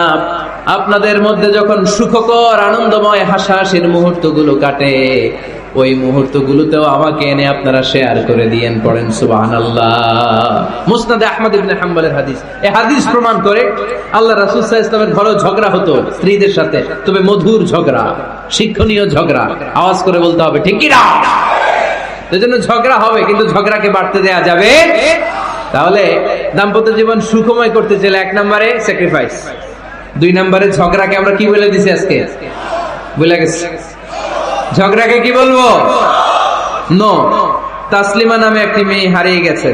আপনাদের মধ্যে যখন সুখকর আনন্দময় হাসাহাসির মুহূর্তগুলো কাটে, ওই মুহূর্তগুলোতেও আমাকে এনে আপনারা শেয়ার করে দিয়েন। পড়েন সুবহানাল্লাহ। মুসনাদে আহমদ ইবনে হাম্বলের হাদিস। এই হাদিস প্রমাণ করে আল্লাহ রাসূল সাল্লাল্লাহু আলাইহি ওয়াসাল্লামের ঘরেও ঝগড়া হতো স্ত্রীদের সাথে, তবে মধুর ঝগড়া, শিক্ষণীয় ঝগড়া। আওয়াজ করে বলতে হবে, ঠিক কি না? এজন্য ঝগড়া হবে, কিন্তু ঝগড়াকে বাড়তে দেয়া যাবে। তাহলে দাম্পত্য জীবন সুখময় করতে চাইলে 1 নম্বরে স্যাক্রিফাইস, 2 নম্বরে ঝগড়াকে আমরা কি বলে দিছি আজকে? ভুলে গেছি। ঝগড়াকে কি বলবো? নো। তাসলিমা নামে একটি মেয়ে হারিয়ে গেছে।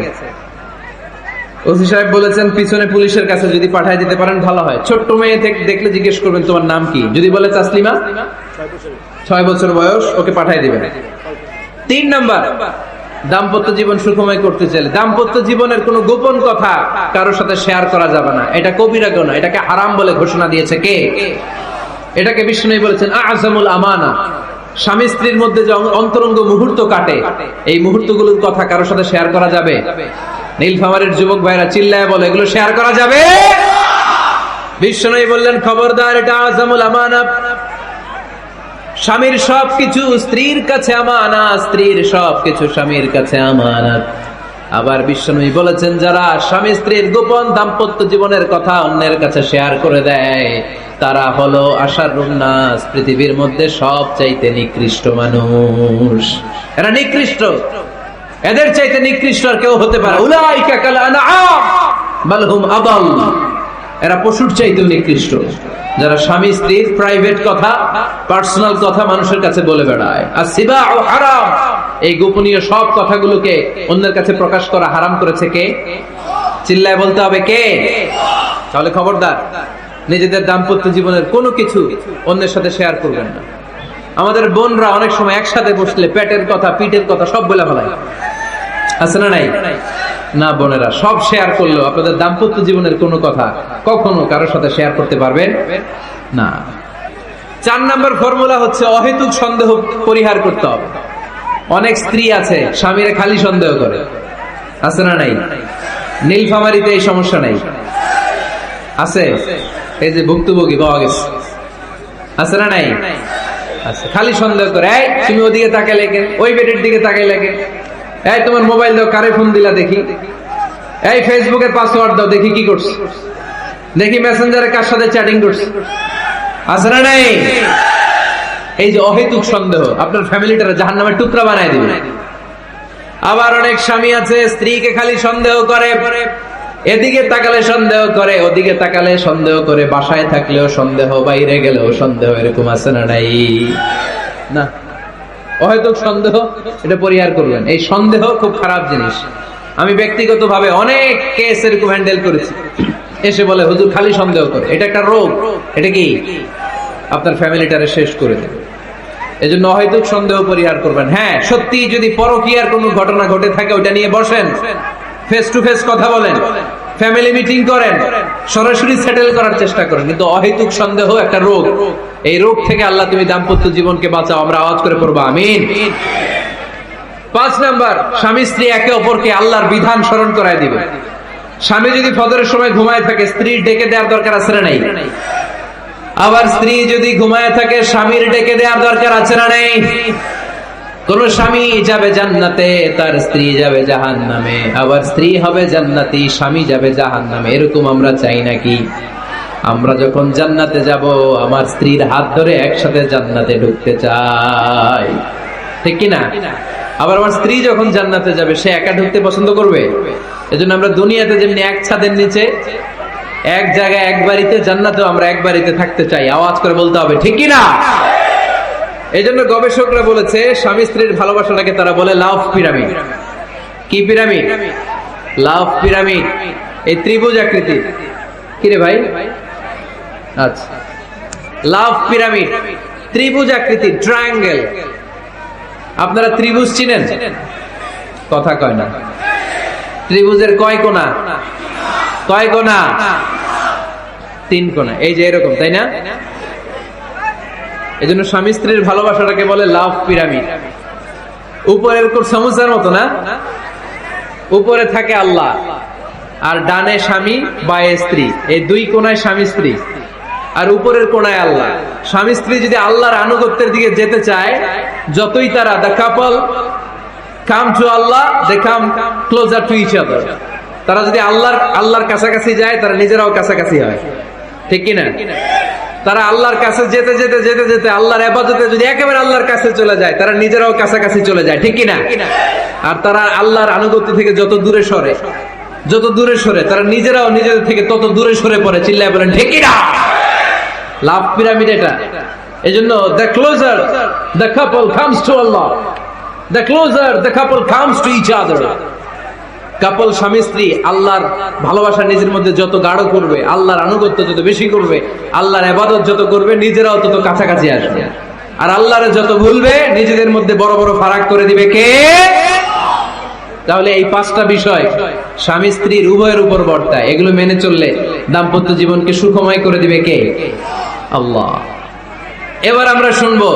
ওসি সাহেব বলেছেন পিছনে পুলিশের কাছে যদি পাঠিয়ে দিতে পারেন ভালো হয়। ছোট্ট মেয়ে দেখলে জিজ্ঞেস করবেন তোমার নাম কি, যদি বলে তাসলিমা, 6 বছর বয়স, ওকে পাঠিয়ে দিবেন। 3 নাম্বার, দাম্পত্য জীবন সুখময় করতে চাইলে দাম্পত্য জীবনের কোনো গোপন কথা কারোর সাথে শেয়ার করা যাবে না। এটা কবিরা গুনাহ, এটাকে হারাম বলে ঘোষণা দিয়েছে কে? এটাকে বিষ্ণু বলেছেন আযমুল আমানা। স্বামী স্ত্রীর মধ্যে যে অন্তরঙ্গ মুহূর্ত কাটে, এই মুহূর্তগুলোর কথা কারোর সাথে শেয়ার করা যাবে? নীলফামারীর যুবক ভাইরা চিল্লায় বলে, এগুলো শেয়ার করা যাবে? বিষ্ণু বললেন, খবরদার, এটা আযমুল আমানা। স্বামীর সবকিছু স্ত্রীর কাছে আমানত, স্ত্রীর সবকিছু স্বামীর কাছে আমানত। আবার বিশ্বনবী বলেছেন, যারা স্বামী স্ত্রীর গোপন দাম্পত্য জীবনের কথা অন্যের কাছে শেয়ার করে দেয়, তারা হলো আশারুন নাস, পৃথিবীর মধ্যে সবচাইতে নিকৃষ্ট মানুষ। এরা নিকৃষ্ট, এদের চাইতে নিকৃষ্ট আর কেউ হতে পারে। উলাইকা কাল আনআম বাল হুম আদাল, এরা পশুর চাইতেও নিকৃষ্ট, যারা স্বামী স্ত্রীর প্রাইভেট কথা, পার্সোনাল কথা মানুষের কাছে বলে বেড়ায়। আর সিবাউ হারাম, এই গোপনীয় সব কথাগুলোকে অন্যের কাছে প্রকাশ করা হারাম করেছে কে? চিল্লায় বলতে হবে কে? তাহলে খবরদার, নিজেদের দাম্পত্য জীবনের কোনো কিছু অন্যের সাথে শেয়ার করবেন না। আমাদের বোনরা অনেক সময় একসাথে বসলে পেটের কথা, পিঠের কথা সব বলে ফেলায়, আছে না নাই? না বোনেরা, সব শেয়ার করলেও আপনাদের দাম্পত্য জীবনের কোনো কথা কখনো কারোর সাথে শেয়ার করতে পারবেন না। 4 নম্বর ফর্মুলা হচ্ছে অহেতুক সন্দেহ পরিহার করতে হবে। অনেক স্ত্রী আছে স্বামীরে খালি সন্দেহ করে, আছে না নাই? নীলফামারীতে এই সমস্যা নাই, আছে? এই যে ভুক্তভোগী পাওয়া গেছে, আছে না নাই? আছে, খালি সন্দেহ করে। এই তুমি ওদিকে তাকাইলে কেন, ওই বেডের দিকে তাকাইলে কেন, এই তোমার মোবাইল দাও, কারে ফোন দিলা দেখি, এই ফেসবুকের পাসওয়ার্ড দাও দেখি কি করছে, দেখি মেসেঞ্জারে কার সাথে চ্যাটিং করছে, আছে না নাই? এই যে অহেতুক সন্দেহ আপনার ফ্যামিলিটারে জাহান্নামের টুকরা বানায় দিবে। আবার অনেক স্বামী আছে স্ত্রীকে খালি সন্দেহ করে, এদিকে তাকালে সন্দেহ করে, ওদিকে তাকালে সন্দেহ করে, বাসায় থাকলেও সন্দেহ, বাইরে গেলেও সন্দেহ, এরকম আছে না নাই? না, অহেতুক সন্দেহ এটা পরিহার করবেন। এই সন্দেহ খুব খারাপ জিনিস। আমি ব্যক্তিগতভাবে অনেক কেস এরকম হ্যান্ডেল করেছি। এসে বলে হুজুর খালি সন্দেহ করে, এটা একটা রোগ, এটা কি আপনার ফ্যামিলিটারে শেষ করে দেবে। এই জন্য অহেতুক সন্দেহ পরিহার করবেন। হ্যাঁ, সত্যি যদি পরকীয়ার কোনো ঘটনা ঘটে থাকে ওটা নিয়ে বসেন, ফেস টু ফেস কথা বলেন, ফ্যামিলি মিটিং করেন, সরাসরি সেটেল করার চেষ্টা করেন। কিন্তু অহেতুক সন্দেহ একটা রোগ, এই রোগ থেকে আল্লাহ তুমি দাম্পত্য জীবনকে বাঁচাও, আমরা আওয়াজ করে পড়বো আমিন। 5 নাম্বার, স্বামী স্ত্রী একে অপরকে আল্লাহর বিধান স্মরণ করায় দিবে। স্বামী যদি ফজরের সময় ঘুমায় থাকে, স্ত্রীর ডেকে দেওয়ার দরকার আছে না নাই? আবার স্ত্রী যদি ঘুমায় থাকে, স্বামীর ডেকে দেওয়ার দরকার আছে না নাই? কোন স্বামী যাবে জান্নাতে, তার স্ত্রী যাবে জাহান্নামে, আবার স্ত্রী হবে জান্নাতি, স্বামী যাবে জাহান্নামে, এরকম আমরা চাই নাকি? আমরা যখন জান্নাতে যাব, আমার স্ত্রীর হাত ধরে একসাথে জান্নাতে ঢুকতে চাই, ঠিক কিনা? আবার আমার স্ত্রী যখন জান্নাতে যাবে, সে একা ঢুকতে পছন্দ করবে? এজন্য আমরা দুনিয়াতে যেমনি এক ছাদের নিচে, এক জায়গায়, এক বাড়িতে, জান্নাতেও আমরা এক বাড়িতে থাকতে চাই। আওয়াজ করে বলতে হবে ঠিক কিনা? এই জন্য গবেষকরা বলেছে স্বামী স্ত্রীর ভালোবাসাটাকে তারা বলে লাভ পিরামিড। কি পিরামিড? লাভ পিরামিড। এই ত্রিভুজ আকৃতি। কিরে ভাই? আচ্ছা, লাভ পিরামিড, ত্রিভুজ আকৃতি, ট্রায়াঙ্গেল। আপনারা ত্রিভুজ চিনেন? কথা কয় না। ত্রিভুজের কয় কোণা? কয় কোণা? 3 কোণা। এই যে এরকম, তাই না? এই জন্য স্বামী স্ত্রীর ভালোবাসাটাকে বলে লাভ পিরামিড। উপরে সমুচার মতো না, উপরে থাকে আল্লাহ, আর ডানে স্বামী, বায়ে স্ত্রী, এই 2 কোণায় স্বামী স্ত্রী, আর উপরের কোণায় আল্লাহ। স্বামী স্ত্রী যদি আল্লাহর আনুগত্যের দিকে যেতে চায়, যতই তারা the couple come to Allah, they come closer to each other. তারা যদি আল্লাহর কাছাকাছি যায়, তারা নিজেরাও কাছাকাছি হয়, ঠিক কিনা? তারা আল্লাহর কাছে যেতে যেতে যেতে যেতে আল্লাহর ইবাদতে যদি একেবারে আল্লাহর কাছে চলে যায়, তারা নিজেরাও কাছাকাছি চলে যায়, ঠিক কিনা? আর তারা আল্লাহর আনুগত্য থেকে যত দূরে সরে, যত দূরে সরে, তারা নিজেরাও নিজেদের থেকে তত দূরে সরে পড়ে। চিল্লায় বলেন ঠিক কিনা? লাভ পিরামিড এটা। এজন্য the closer the couple comes to Allah, the closer the couple comes to each other. কাপল স্বামী স্ত্রী আল্লাহর ভালোবাসা নিজের মধ্যে যত গাঢ় করবে, আল্লাহর আনুগত্য যত বেশি করবে, আল্লাহর ইবাদত যত করবে, নিজেরাও তত কাছাকাছি আসবে। আর আল্লাহরে যত ভুলবে, নিজেদের মধ্যে বড় বড় ফারাক করে দিবে কে? তাহলে এই 5টা বিষয় স্বামী স্ত্রীর উভয়ের উপর বর্তায়। এগুলো মেনে চললে দাম্পত্য জীবনকে সুখময় করে দিবে কে? আল্লাহ। এবার আমরা শুনবো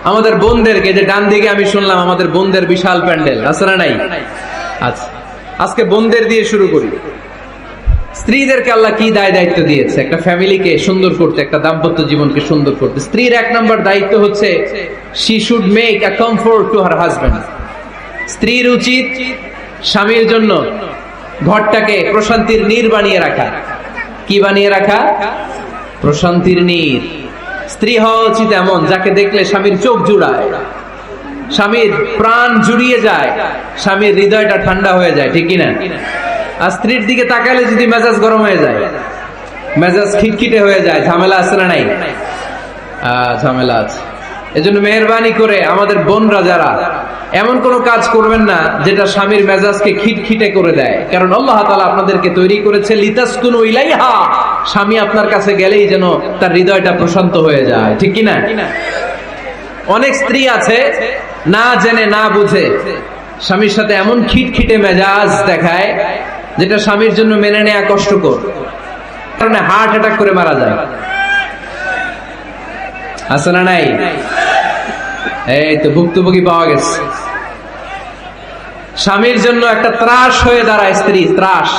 আমাদের বোনদেরকে। যে ডান দিকে আমি শুনলাম আমাদের বোনদের বিশাল প্যান্ডেল, আছে না নাই? আচ্ছা, আজকে বোনদের দিয়ে শুরু করি। স্ত্রীদেরকে আল্লাহ কি দায়িত্ব দিয়েছে একটা ফ্যামিলিকে সুন্দর করতে, একটা দাম্পত্য জীবনকে সুন্দর করতে। স্ত্রীর 1 নম্বর দায়িত্ব হচ্ছে she should make a comfort to her husband. স্ত্রীর উচিত স্বামীর জন্য ঘরটাকে প্রশান্তির নীড় বানিয়ে রাখা। কি বানিয়ে রাখা? প্রশান্তির নীর। স্ত্রী হওয়া উচিত এমন যাকে দেখলে স্বামীর চোখ জুড়ায়, স্বামীর প্রাণ জুড়িয়ে যায়, স্বামীর হৃদয়টা ঠান্ডা হয়ে যায়, ঠিক কিনা? আর স্ত্রীর দিকে তাকালে যদি মেজাজ গরম হয়ে যায়, মেজাজ খিটখিটে হয়ে যায়, ঝামেলা আছে না নাই? ঝামেলা আছে। এজন্য মেহেরবানি করে আমাদের বোনরা যারা এমন কোন কাজ করবেন না যেটা স্বামীর মেজাজকে খিটখিটে করে দেয়, কারণ আল্লাহ তাআলা আপনাদেরকে তৈরি করেছে লিতাসকুনু ইলাইহা, স্বামী আপনার কাছে গেলেই যেন তার হৃদয়টা প্রশান্ত হয়ে যায়, ঠিক কিনা? অনেক স্ত্রী আছে না জেনে না বুঝে স্বামীর সাথে এমন খিটখিটে মেজাজ দেখায় যেটা স্বামীর জন্য মেনে নেওয়া কষ্টকর, কারণে হার্ট অ্যাটাক করে মারা যায়। আছে না নাই? এই তো ভুক্তভোগী পাওয়া গেছে। স্বামীর জন্য একটা ত্রাস হয়ে দাঁড়ায় স্ত্রী, ত্রাস।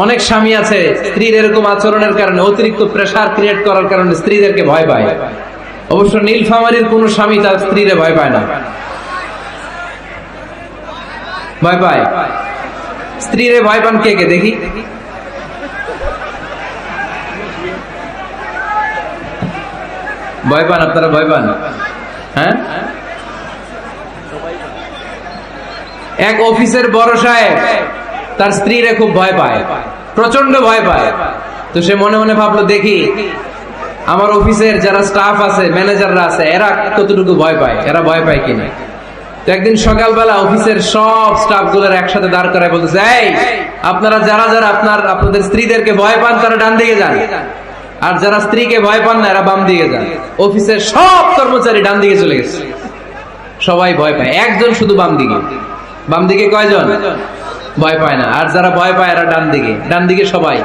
অনেক স্বামী আছে স্ত্রীর এরকম আচরণের কারণে, অতিরিক্ত প্রেসার ক্রিয়েট করার কারণে স্ত্রীদেরকে ভয় পায়। অবশ্য নীলফামারীর কোন স্বামী তার স্ত্রীরে ভয় পায় না। ভয় পায়? স্ত্রীরে ভয় পান কে কে দেখি? ভয় পান আপনারা? ভয় পান? হ্যাঁ, এক অফিসের বড় সাহেব তার স্ত্রীরে খুব ভয় পায়, প্রচন্ড ভয় পায়। তো সে মনে মনে ভাবলো, দেখি আমার অফিসের যারা স্টাফ আছে, ম্যানেজাররা আছে, এরা কতটুকু ভয় পায়, এরা ভয় পায় কিনা। তো একদিন সকালবেলা অফিসের সব স্টাফ গুলোর একসাথে দাঁড় করায় বলতেছে, এই আপনারা যারা যারা আপনাদের স্ত্রীদেরকে ভয় পান তারা ডান দিকে যান, আর যারা স্ত্রীকে ভয় পান না এরা বাম দিকে যান। অফিসের সব কর্মচারী ডান দিকে চলে গেছে, সবাই ভয় পায়, একজন শুধু বাম দিকে। বাম দিকে কয়জন? ভয় পায় না। আর যারা ভয় পায় এরা ডান দিকে, ডান দিকে সবাই।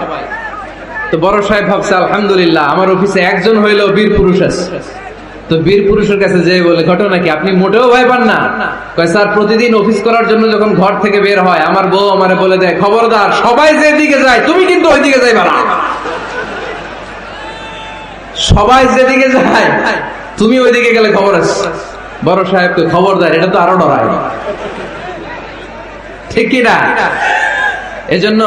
তো বড় সাহেব ভাবছে, আলহামদুলিল্লাহ আমার অফিসে একজন হইলেও বীর পুরুষ আছে। তো বীর পুরুষের কাছে যেয়ে বলে, ঘটনা কি, আপনি মোটেও ভয় পান না? কয়, স্যার প্রতিদিন অফিস করার জন্য যখন ঘর থেকে বের হয় আমার বউ আমারে বলে দেয়, খবরদার সবাই যেদিকে যায় তুমি কিন্তু ওইদিকে যাইবা না, সবাই যেদিকে যায় তুমি ওইদিকে গেলে খবর আছে। বড় সাহেবকে খবরদার, এটা তো আরো ডরায়, ঠিক কিনা? এজন্য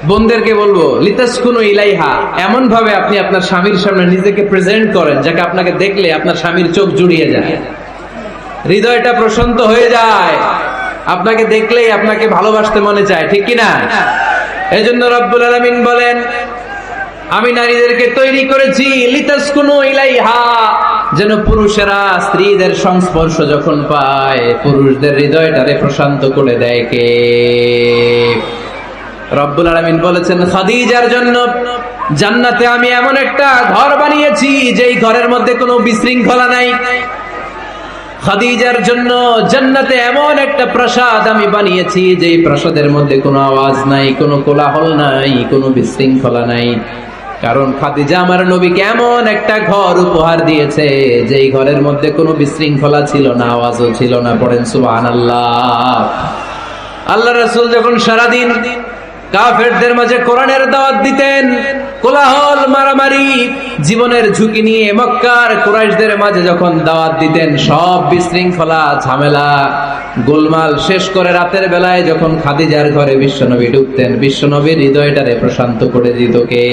বোনদেরকে বলবো, লিতাসকুনু ইলাইহা, এমন ভাবে আপনি আপনার স্বামীর সামনে নিজেকে প্রেজেন্ট করেন যাকে আপনাকে দেখলে আপনার স্বামীর চোখ জুড়িয়ে যায়, হৃদয়টা প্রশান্ত হয়ে যায়, আপনাকে দেখলেই আপনাকে ভালোবাসতে মনে চায়, ঠিক কিনা? এজন্য রব্বুল আলামিন বলেন, আমি নারীদেরকে তৈরি করেছি লিতাসকুনু ইলাইহা, যেন পুরুষেরা স্ত্রীদের সংস্পর্শ যখন পায় পুরুষদের হৃদয়টারে প্রশান্ত করে দেয় কে? রব্বুল আলামিন বলেছেন, খাদিজার জন্য জান্নাতে আমি এমন একটা ঘর বানিয়েছি যেই ঘরের মধ্যে কোনো বিশৃঙ্খলা নাই। খাদিজার জন্য জান্নাতে এমন একটা প্রাসাদ আমি বানিয়েছি যেই প্রাসাদের মধ্যে কোনো আওয়াজ নাই, কোনো কোলাহল নাই, কোনো বিশৃঙ্খলা নাই। কারণ খাদিজা আমার নবীকে এমন একটা ঘর উপহার দিয়েছে যেই ঘরের মধ্যে কোনো বিশৃঙ্খলা ছিল না, আওয়াজও ছিল না। পড়েন সুবহানাল্লাহ। আল্লাহ রাসূল যখন সারাদিন কাফেরদের মাঝে কোরআনের দাওয়াত দিতেন, কোলাহল মারামারি জীবনের ঝুঁকি নিয়ে মক্কার কুরাইশদের মাঝে যখন দাওয়াত দিতেন, সব বিশৃঙ্খলা ঝামেলা গোলমাল শেষ করে রাতের বেলায় যখন খাদিজার ঘরে বিশ্বনবী ঢুকতেন, বিশ্বনবীর হৃদয়টারে প্রশান্ত করে দিত কে?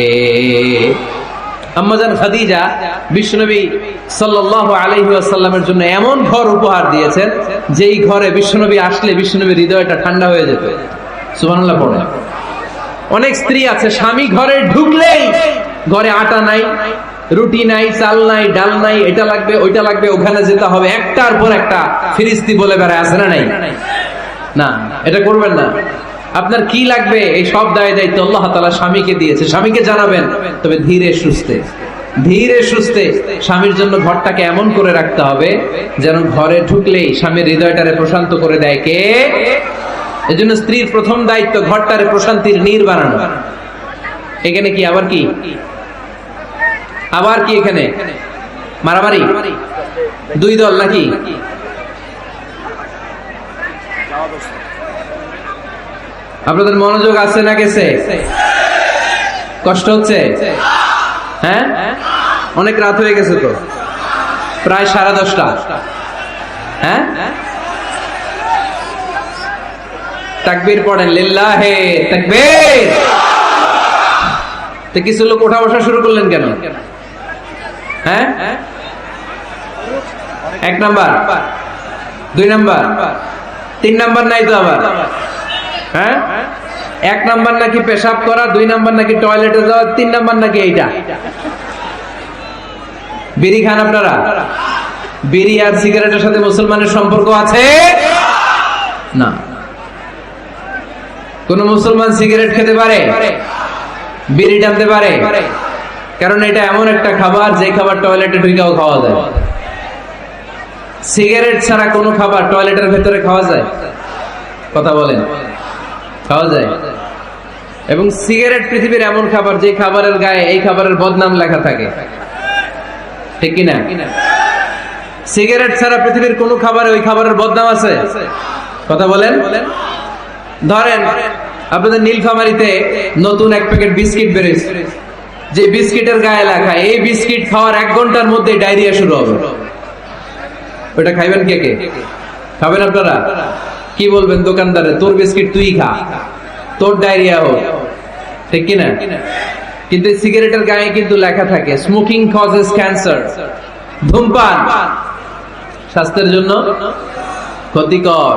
আম্মাজান খাদিজা বিশ্বনবী সাল্লাল্লাহু আলাইহি ওয়াসাল্লামের জন্য এমন ঘর উপহার দিয়েছেন যেই ঘরে বিশ্বনবী আসলে বিশ্বনবীর হৃদয়টা ঠান্ডা হয়ে যেত। সুবহানাল্লাহ পড়ে। অনেক স্ত্রী আছে স্বামী ঘরে ঢুকলেই ঘরে আটা নাই, রুটি নাই, চাল নাই, ডাল নাই, এটা লাগবে ওইটা লাগবে, ওখানে যেতে হবে, একটার পর একটা ফিরিস্তি বলে বেড়ায়, আছে না নাই? না, এটা করবেন না। আপনার কি লাগবে এই সব দায় দায়িত্ব আল্লাহ তাআলা স্বামীকে দিয়েছে, স্বামীকে জানাবেন, তবে ধীরে সুস্থে, ধীরে সুস্থে স্বামীর জন্য ঘরটাকে এমন করে রাখতে হবে যেন ঘরে ঢুকলেই স্বামীর হৃদয়টারে প্রশান্ত করে দেয় কে? এজন্য স্ত্রীর প্রথম দায়িত্ব ঘরটারে প্রশান্তির নীর বানানো। এখানে কি আবার কি, আবার কি এখানে মারামারি? দুই দল নাকি? আপনাদের মনোযোগ আছে না গেছে? কষ্ট হচ্ছে? হ্যাঁ, অনেক রাত হয়ে গেছে তো, প্রায় 10:30। হ্যাঁ, তাকবীর পড়েন, লিল্লাহে তাকবীর। তো কিছু লোক ওঠা বসা শুরু করলেন কেন? হ্যাঁ, 1 নাম্বার, 2 নাম্বার, 3 নাম্বার নাই তো আবার? হ্যাঁ, 1 নাম্বার নাকি পেশাব করা, 2 নাম্বার নাকি টয়লেটে যাওয়া, 3 নাম্বার নাকি এইটা। বিড়ি খান আপনারা? বিড়ি আর সিগারেটের সাথে মুসলমানের সম্পর্ক আছে না। কোন মুসলমান সিগারেট খেতে পারে, বিড়ি টানতে পারে? কারণ এটা এমন একটা খাবার যে খাবার টয়লেটে ঢুকেও খাওয়া যায়। সিগারেট ছাড়া কোনো খাবার টয়লেটের ভেতরে খাওয়া যায়? কথা বলেন, খাওয়া যায়? এবং সিগারেট পৃথিবীর এমন খাবার যে খাবারের গায়ে এই খাবারের বদনাম লেখা থাকে, ঠিক কিনা? সিগারেট ছাড়া পৃথিবীর কোন খাবারে ওই খাবারের বদনাম আছে? কথা বলেন। ধরেন আপনাদের নীলফামারীতে নতুন 1 প্যাকেট বিস্কিট বেরিয়েছে, যে বিস্কিটের গায়ে লেখা এই বিস্কিট খাওয়ার 1 ঘন্টার মধ্যে ডায়রিয়া শুরু হবে। ওটা খাইবেন কে কে? খাবেন আপনারা? কি বলবেন দোকানদারে, তোর বিস্কিট তুই খা, তোর ডায়রিয়া হোক, ঠিক কিনা? কিন্তু সিগারেটের গায়ে কিন্তু লেখা থাকে স্মোকিং কজেস ক্যান্সার, ধূমপান স্বাস্থ্যের জন্য ক্ষতিকর,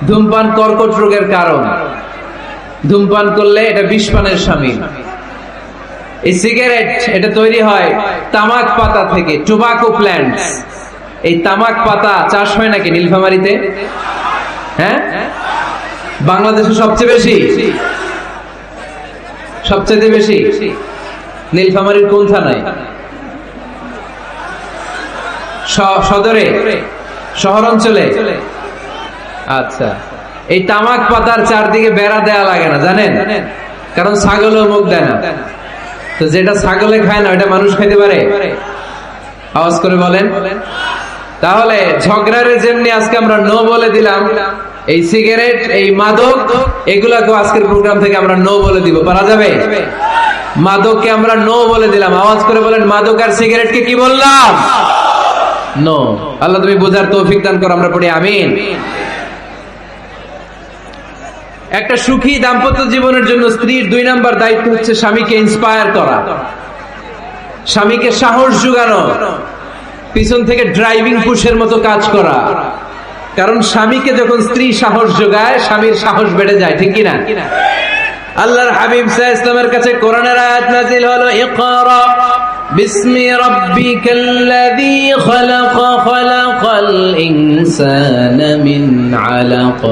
ধূমপান কর্কট রোগের কারণ, ধূমপান করলে এটা বিষপানের শামিল। এই সিগারেট এটা তৈরি হয় তামাক পাতা থেকে, টোবাকো প্ল্যান্টস। এই তামাক পাতা চাষ হয় নাকি নীলফামারীতে? হ্যাঁ, বাংলাদেশে সবচেয়ে বেশি, সবচেয়ে বেশি নীলফামারীর কোন থানায়? সদরে, শহর অঞ্চলে? আচ্ছা, এই তামাক পাতার চারদিকে বেড়া দেয়া লাগে না জানেন? কারণ ছাগলও মুখ দেয় না। তো যেটা ছাগলে খায় না ওটা মানুষ খাইতে পারে? আওয়াজ করে বলেন। তাহলে ঝগড়ারে যেমনি আজকে আমরা নো বলে দিলাম, এই সিগারেট, এই মাদক, এগুলাকে আজকের প্রোগ্রাম থেকে আমরা নো বলে দিব। পারা যাবে? মাদককে আমরা নো বলে দিলাম। আওয়াজ করে বলেন, মাদক আর সিগারেটকে কি বললাম? নো। আল্লাহ তুমি বোঝার তৌফিক দান করো, আমরা পড়ি আমিন। একটা সুখী দাম্পত্য জীবনের জন্য স্ত্রীর 2 নাম্বার দায়িত্ব হচ্ছে স্বামীকে ইন্সপায়ার করা, স্বামীকে সাহস যোগানো, পিছন থেকে ড্রাইভিং পুশের মতো কাজ করা। কারণ স্বামীকে যখন স্ত্রী সাহস যোগায়, স্বামীর সাহস বেড়ে যায়, ঠিক কিনা? আল্লাহর হাবিব সাল্লাল্লাহু আলাইহি ওয়াসাল্লামের কাছে কোরআনের আয়াত নাযিল হলো, ইকরা বিসমি রাব্বিকাল্লাযী খালাক, খালাকাল ইনসানা মিন আলাক,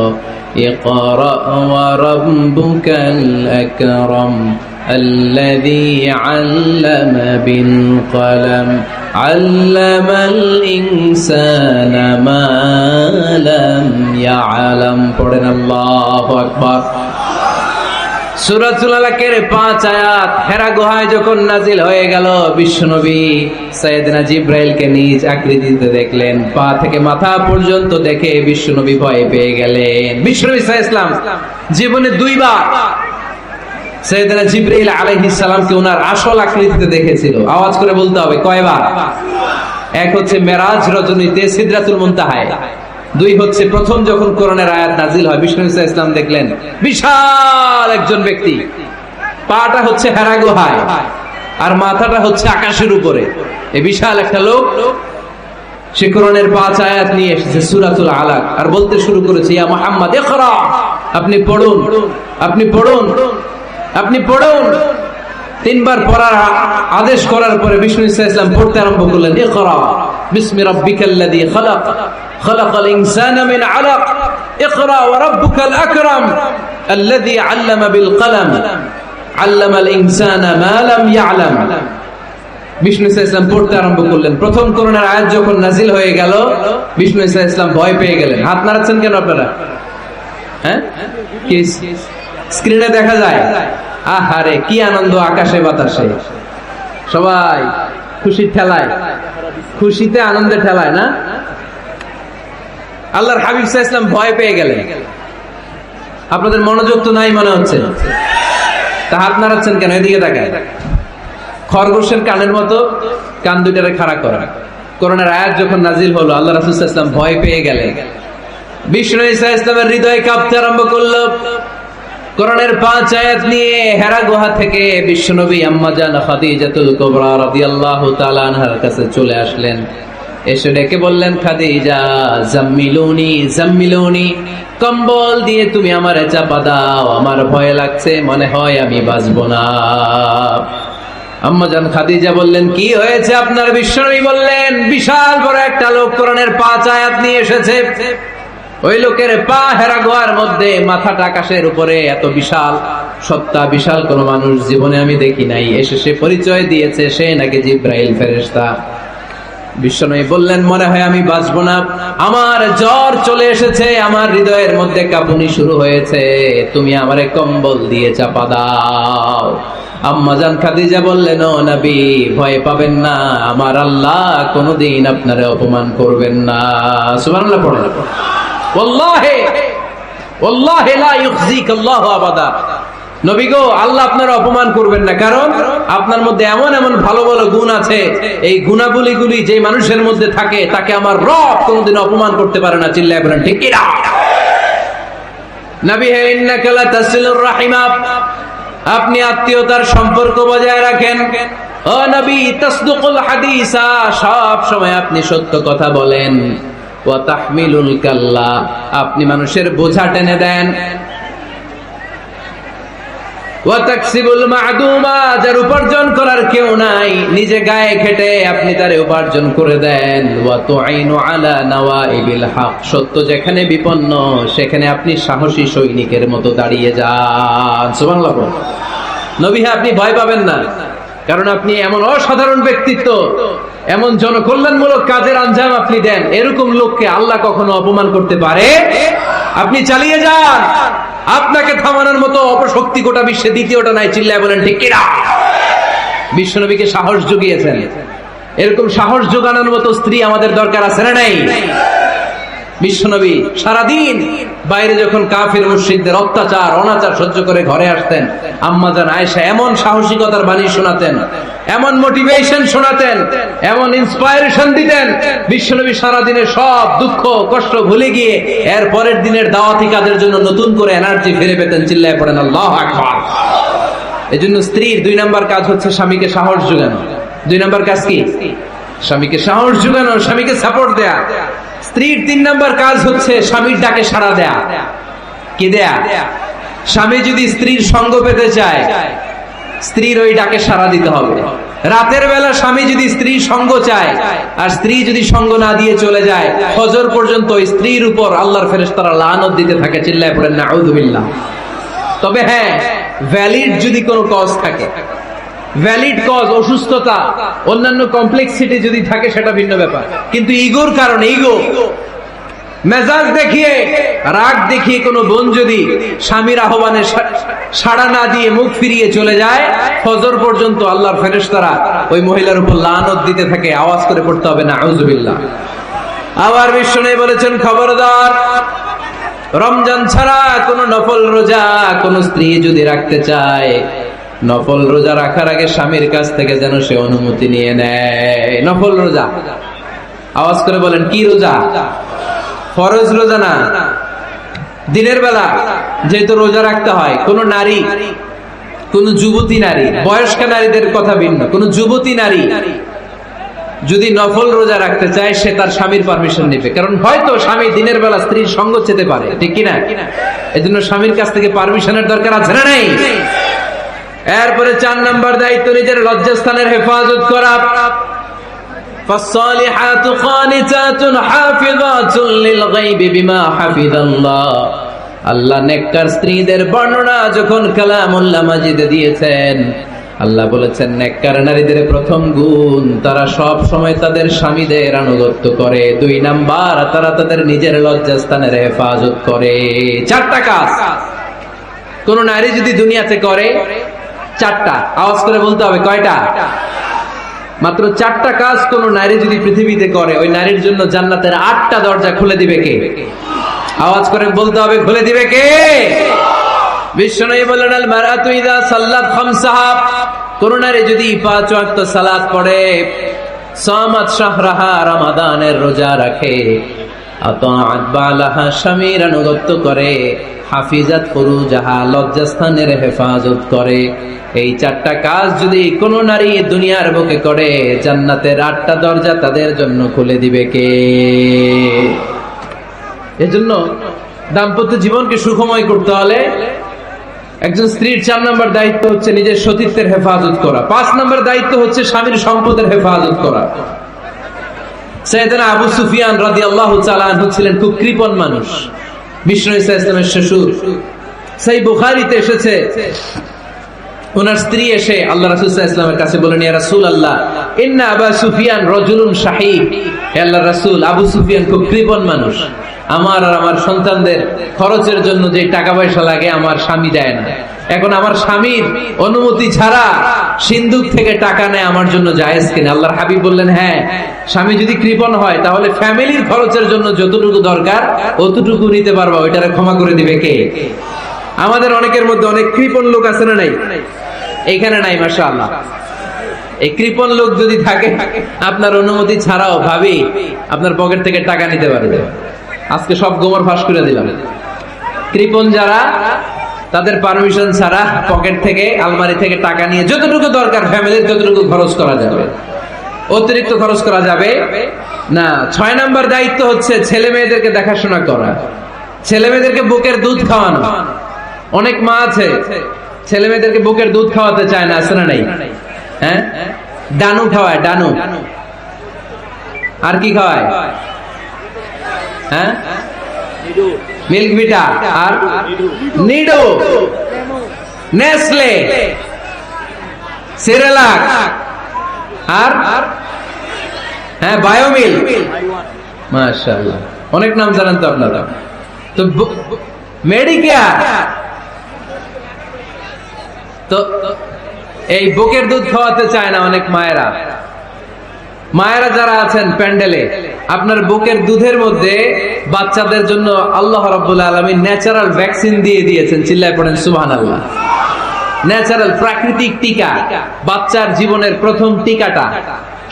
ইকরা ওয়া রাব্বুকাল আকরাম الذي علم بالقلم علم الإنسان ما لم يعلم পড়েন আল্লাহু আকবার। সূরাতুল আলাকের 5 আয়াত হেরা গুহায় যখন নাজিল হয়ে গেল, বিশ্বনবী সাইয়েদনা জিবরাইলকে নিজ আকৃতিতে দেখলেন, পা থেকে মাথা পর্যন্ত দেখে বিশ্বনবী ভয় পেয়ে গেলেন। বিশ্বনবী সাল্লাল্লাহু আলাইহি ওয়াসাল্লাম জীবনে 2 বার সাইয়েদনা জিবরাইল আলাইহিস সালামকে ওনার আসল আকৃতিতে দেখেছিল। আওয়াজ করে বলতে হবে কয়বার? 1 হচ্ছে মেরাজ রজনীতে সিদরাতুল মুনতাহায়, 2 হচ্ছে প্রথম যখন কোরআনের আয়াত নাজিল হয়, বিষ্ণু সাল্লাল্লাহু আলাইহি ওয়াসাল্লাম দেখলেন বিশাল একজন ব্যক্তি, পাটা হচ্ছে হেরা গুহায় আর মাথাটা হচ্ছে আকাশের উপরে। এই বিশাল একটা লোক, সে কোরআনের 5 আয়াত নিয়ে এসেছে সূরাতুল আলাক, আর বলতে শুরু করেছে, ইয়া মুহাম্মদ ইকরা, আপনি পড়ুন, আপনি পড়ুন, আপনি পড়ুন। 3 বার পড়ার আদেশ করার পরে বিষ্ণু সাল্লাল্লাহু আলাইহি ওয়াসাল্লাম পড়তে আরম্ভ করলেন, ইকরা বিসমি রাব্বিকাল্লাযী খালাক, খালাকাল ইনসানা মিন আলাক, ইকরা ওয়া রাব্বুকাল আকরাম আল্লাযী আল্লামা বিল কলম আল্লামাল ইনসানা মা লাম ইয়ালাম। বিষ্ণু সাল্লাল্লাহু আলাইহি ওয়াসাল্লাম পড়তে আরম্ভ করলেন। প্রথম কোরআনের আয়াত যখন নাজিল হয়ে গেল, বিষ্ণু সাল্লাল্লাহু আলাইহি ওয়াসাল্লাম ভয় পেয়ে গেলেন। হাত নাড়াচ্ছেন কেন আপনারা? হ্যাঁ, কি স্ক্রিনে দেখা যায়? আহারে কি আনন্দ আকাশে বাতাসে, সবাই খুশির ঠেলায়, খুশিতে আনন্দে ঠেলায় না? আল্লাহর হাবিব সাল্লাল্লাহু আলাইহি ওয়াসাল্লাম ভয় পেয়ে গেলেন। আপনাদের মনোযোগ তো নাই মনে হচ্ছে, তা হাত নাড়াচ্ছেন কেন? এদিকে তাকায়। খরগোশের কানের মতো কান দুইটারে খাড়া করা। কোরআনের আয়াত যখন নাজিল হলো, আল্লাহ রাসূল সাল্লাল্লাহু আলাইহি ওয়াসাল্লাম ভয় পেয়ে গেলেন। বিষ্ণু সাল্লাল্লাহু আলাইহি ওয়াসাল্লামের হৃদয় কাঁপতে আরম্ভ করলো। কোরআনের 5 আয়াত নিয়ে হেরা গুহা থেকে বিশ্বনবী আম্মা জান খাদিজাতুল কুবরা রাদিয়াল্লাহু তাআলা আনহার কাছে চলে আসলেন। এসে ডেকে বললেন, খাদিজা জাম্মিলুনি জাম্মিলুনি, কম্বল দিয়ে তুমি আমারে চাপা দাও, আমার ভয় লাগছে, মনে হয় আমি বাঁচবো না। আম্মাজান খাদিজা বললেন, কি হয়েছে আপনার? বিশ্বনবী বললেন, বিশাল বড় একটা লোক কোরআনের 5 আয়াত নিয়ে এসেছে। ওই লোকের পা হেরা গুহার মধ্যে, মাথাটা আকাশের উপরে, এত বিশাল সত্তা, বিশাল কোন মানুষ জীবনে আমি দেখি নাই। এসে সে পরিচয় দিয়েছে সে নাকি জিব্রাইল ফেরেশতা। বিশ্বনবী বললেন, মনে হয় আমি বাঁচবো না, আমার জ্বর চলে এসেছে, আমার হৃদয়ের মধ্যে কাঁপুনি শুরু হয়েছে, তুমি আমারে কম্বল দিয়ে চাপা দাও। আম্মাজান খাদিজা বললেন, ও নবী, ভয় পাবেন না, আমার আল্লাহ কোনদিন আপনারে অপমান করবেন না। সুবহানাল্লাহ পড়েন। ওয়াল্লাহি ওয়াল্লাহি লা ইউখজিকাল্লাহু আবাদা। নবী গো, আল্লাহ আপনারা অপমান করবেন না, কারণ আপনার মধ্যে এমন এমন ভালো ভালো গুণ আছে, এই গুণাবলীগুলি যে মানুষের মধ্যে থাকে তাকে আমার রব কোনদিন অপমান করতে পারে না। চিল্লায় বলেন ঠিক কি না? নবী হে, ইন্নাকা লা তাসিলুর রাহিমা, আপনি আত্মীয়তার সম্পর্ক বজায় রাখেন। ও নবী, তাসদুকুল হাদিসা, সব সময় আপনি সত্য কথা বলেন। ওয়া তাহমিলুল কাল্লা, আপনি মানুষের বোঝা টেনে দেন। ওয়া তাকসিবুল মা'দুমা, যার উপার্জন করার কেউ নাই, নিজে গায়ে খেটে আপনি তারে উপার্জন করে দেন। ওয়া তুঈনু আলা নাওয়াইবিল হক, সত্য যেখানে বিপন্ন সেখানে আপনি সাহসী সৈনিকের মতো দাঁড়িয়ে যান। সুবহানাল্লাহ। নবী, আপনি ভয় পাবেন না, কারণ আপনি এমন অসাধারণ ব্যক্তিত্ব, এমন জনকল্যাণমূলক কাজের আঞ্জাম আপনি দেন, এরকম লোককে আল্লাহ কখনো অপমান করতে পারে? আপনি চালিয়ে যান, আপনাকে থামানোর মতো অপশক্তি গোটা বিশ্বে দ্বিতীয়টা নাই। চিল্লায় বলেন ঠিক কি না? বিশ্বনবীকে সাহস জুগিয়েছেন, এরকম সাহস জোগানোর মতো স্ত্রী আমাদের দরকার আছে না নাই? বিশ্বনবী সারাদিন বাইরে যখন কাফির মুশরিকদের অত্যাচার অনাচার সহ্য করে ঘরে আসতেন, আম্মাজান আয়েশা এমন সাহসিকতার বাণী শোনাতেন, এমন মোটিভেশন শোনাতেন, এমন ইন্সপায়ারেশন দিতেন, বিশ্বনবী সারাদিনের সব দুঃখ কষ্ট ভুলে গিয়ে এর পরের দিনের দাওয়াতি কাজের জন্য নতুন করে এনার্জি ফিরে পেতেন। চিল্লায় পড়েন আল্লাহু আকবার। এজন্য স্ত্রীর 2 নাম্বার কাজ হচ্ছে স্বামীকে সাহস যোগানো। 2 নাম্বার কাজ কি? স্বামীকে সাহস যোগানো, স্বামীকে সাপোর্ট দেয়া। স্ত্রীর 3 নাম্বার কাজ হচ্ছে স্বামীর ডাকে সাড়া দেয়া। কি দেয়া? স্বামী যদি স্ত্রীর সঙ্গ পেতে চায়, স্ত্রীর ওই ডাকে সাড়া দিতে হবে। রাতের বেলা স্বামী যদি স্ত্রীর সঙ্গ চায়, আর স্ত্রী যদি সঙ্গ না দিয়ে চলে যায়, ফজর পর্যন্ত স্ত্রীর উপর আল্লাহর ফেরেশতারা লানত দিতে থাকে। চিল্লায় পড়েন নাউযুবিল্লাহ। তবে হ্যাঁ, ভ্যালিড যদি কোনো কজ থাকে, ভ্যালিড কজ, অসুস্থতা, অন্যান্য কমপ্লেক্সিটি যদি থাকে, সেটা ভিন্ন ব্যাপার। কিন্তু ইগোর কারণে, ইগো, মেজাজ দেখিয়ে, রাগ দেখিয়ে কোনো বোন যদি স্বামীর আহ্বানে সাড়া না দিয়ে মুখ ফিরিয়ে চলে যায়, ফজর পর্যন্ত আল্লাহর ফেরেশতারা ওই মহিলার উপর লানত দিতে থাকে। আওয়াজ করে পড়তে হবে নাউযুবিল্লাহ। আবার বিশ্বনবী বলেছেন, খবরদার, রমজান ছাড়া কোন নফল রোজা কোন স্ত্রী যদি রাখতে চায়, নফল রোজা রাখার আগে স্বামীর কাছ থেকে যেন সে অনুমতি নিয়ে নেয়। নফল রোজা, আওয়াজ করে বলেন কি রোজা? ফরজ রোজা না। দিনের বেলা যেহেতু রোজা রাখতে হয়, কোন নারী, কোন যুবতী নারী, বয়স্ক নারীদের কথা ভিন্ন, কোন যুবতী নারী যদি নফল রোজা রাখতে চায়, সে তার স্বামীর পারমিশন নেবে। কারণ হয়তো স্বামী দিনের বেলা স্ত্রীর সঙ্গ চেতে পারে, ঠিক কিনা? এজন্য স্বামীর কাছ থেকে পারমিশনের দরকার আছে না নাই? এরপরে 4 নাম্বার দায়িত্ব, নিজের লজ্জাস্থানের হেফাজত করা। فالصالحات قانتات حافظات للغيب بما حفظ الله। আল্লাহ নেককার স্ত্রীদের বর্ণনা যখন কালামুল্লাহ মাজিদে দিয়েছেন, আল্লাহ বলেছেন নেককার নারীদের প্রথম গুণ, তারা সব সময় তাদের স্বামীদের আনুগত্য করে। 2 নাম্বার, তারা তাদের নিজের লজ্জাস্থানের হেফাজত করে। 4টা কাজ কোন নারী যদি দুনিয়াতে করে, 4টা, আওয়াজ করে বলতে হবে কয়টা? মাত্র 4টা কাজ কোন নারী যদি পৃথিবীতে করে, ওই নারীর জন্য জান্নাতের 8টা দরজা খুলে দিবে কে? আওয়াজ করে বলতে হবে, খুলে দিবে কে? বিশ্বনবী বললেন, আল মারআতু ইযা সাল্লাত খামসাহা, কোন নারী যদি 5 ওয়াক্ত সালাত পড়ে, সামাত শাহরাহা, রমাদানের রোজা রাখে, আতাআত বালাহা, স্বামীর আনুগত্য করে, হাফিজাত ফুরুজাহা, লজ্জাস্থানের হেফাজত করে। এই 4টা কাজ যদি কোনো নারী দুনিয়ার বুকে করে, জান্নাতের 8টা দরজা তাদের জন্য খুলে দিবে কে? এজন্য দাম্পত্য জীবনকে সুখময় করতে হলে একজন স্ত্রীর 4 নম্বর দায়িত্ব হচ্ছে নিজের সতীত্বের হেফাজত করা। 5 নম্বর দায়িত্ব হচ্ছে স্বামীর সম্পদের হেফাজত করা। সাইয়েদনা আবু সুফিয়ান রাদিয়াল্লাহু তাআলা আনহু ছিলেন খুব কৃপণ মানুষ, বিষ্ণু ঈসা ইসলামের শ্বশুর। সেই বুখারীতে এসেছে, ওনার স্ত্রী এসে আল্লাহ রাসূল সাল্লাল্লাহু আলাইহি ওয়াসাল্লামের কাছে বলেন, ইয়া রাসূলুল্লাহ, ইন্না আবু সুফিয়ান রাজুলুন শাহীব। হে আল্লাহর রাসূল, আবু সুফিয়ান খুব কৃপণ মানুষ, আমার আর আমার সন্তানদের খরচের জন্য যে টাকা পয়সা লাগে আমার স্বামী দেয় না। এখন আমার স্বামীর অনুমতি ছাড়া সিন্ধুক থেকে টাকা নেয় আমার জন্য জায়েজ কিনা? আল্লাহর হাবিব বললেন, হ্যাঁ, স্বামী যদি কৃপণ হয় তাহলে ফ্যামিলির খরচের জন্য যতটুকু দরকার অতটুকু নিতে পারবা, ওইটারে ক্ষমা করে দিবে কে? আমাদের অনেকের মধ্যে অনেক কৃপণ লোক আছে না নাই? এইখানে নাই মাশাআল্লাহ। এই কৃপণ লোক যদি থাকে, আপনার অনুমতি ছাড়াও ভাবি আপনার পকেট থেকে টাকা নিতে পারবে। আজকে সব গোমর ফাঁস করে দিলাম। কৃপণ যারা, তাদের পারমিশন ছাড়া পকেট থেকে, আলমারি থেকে টাকা নিয়ে যতটুকু দরকার ফ্যামিলির ততটুকু খরচ করা যাবে, অতিরিক্ত খরচ করা যাবে না। 6 নম্বর দায়িত্ব হচ্ছে ছেলে মেয়েদেরকে দেখাশোনা করা, ছেলে মেয়েদেরকে বুকের দুধ খাওয়ানো। অনেক মা আছে ছেলে মেয়েদেরকে বুকের দুধ খাওয়াতে চায় না, আছে না নাই? হ্যাঁ, ডানু খাওয়ায়, ডানু। আর কি খাওয়ায়? হ্যাঁ, মিল্ক ভিটা আর নিডো, নেসলে, সেরেলাক আর হ্যাঁ বায়োমিল। মাশাআল্লাহ, অনেক নাম জানেন তো আপনারা। তো মেডিকেয়ার, তো এই বুকের দুধ খাওয়াতে চায় না অনেক মায়েরা। মায়েরা যারা আছেন প্যান্ডেলে, আপনার বুকের দুধের মধ্যে বাচ্চাদের জন্য আল্লাহ রাব্বুল আলামিন ন্যাচারাল ভ্যাকসিন দিয়ে দিয়েছেন। চিল্লায় পড়েন সুবহানাল্লাহ। ন্যাচারাল, প্রাকৃতিক টিকা, বাচ্চার জীবনের প্রথম টিকাটা,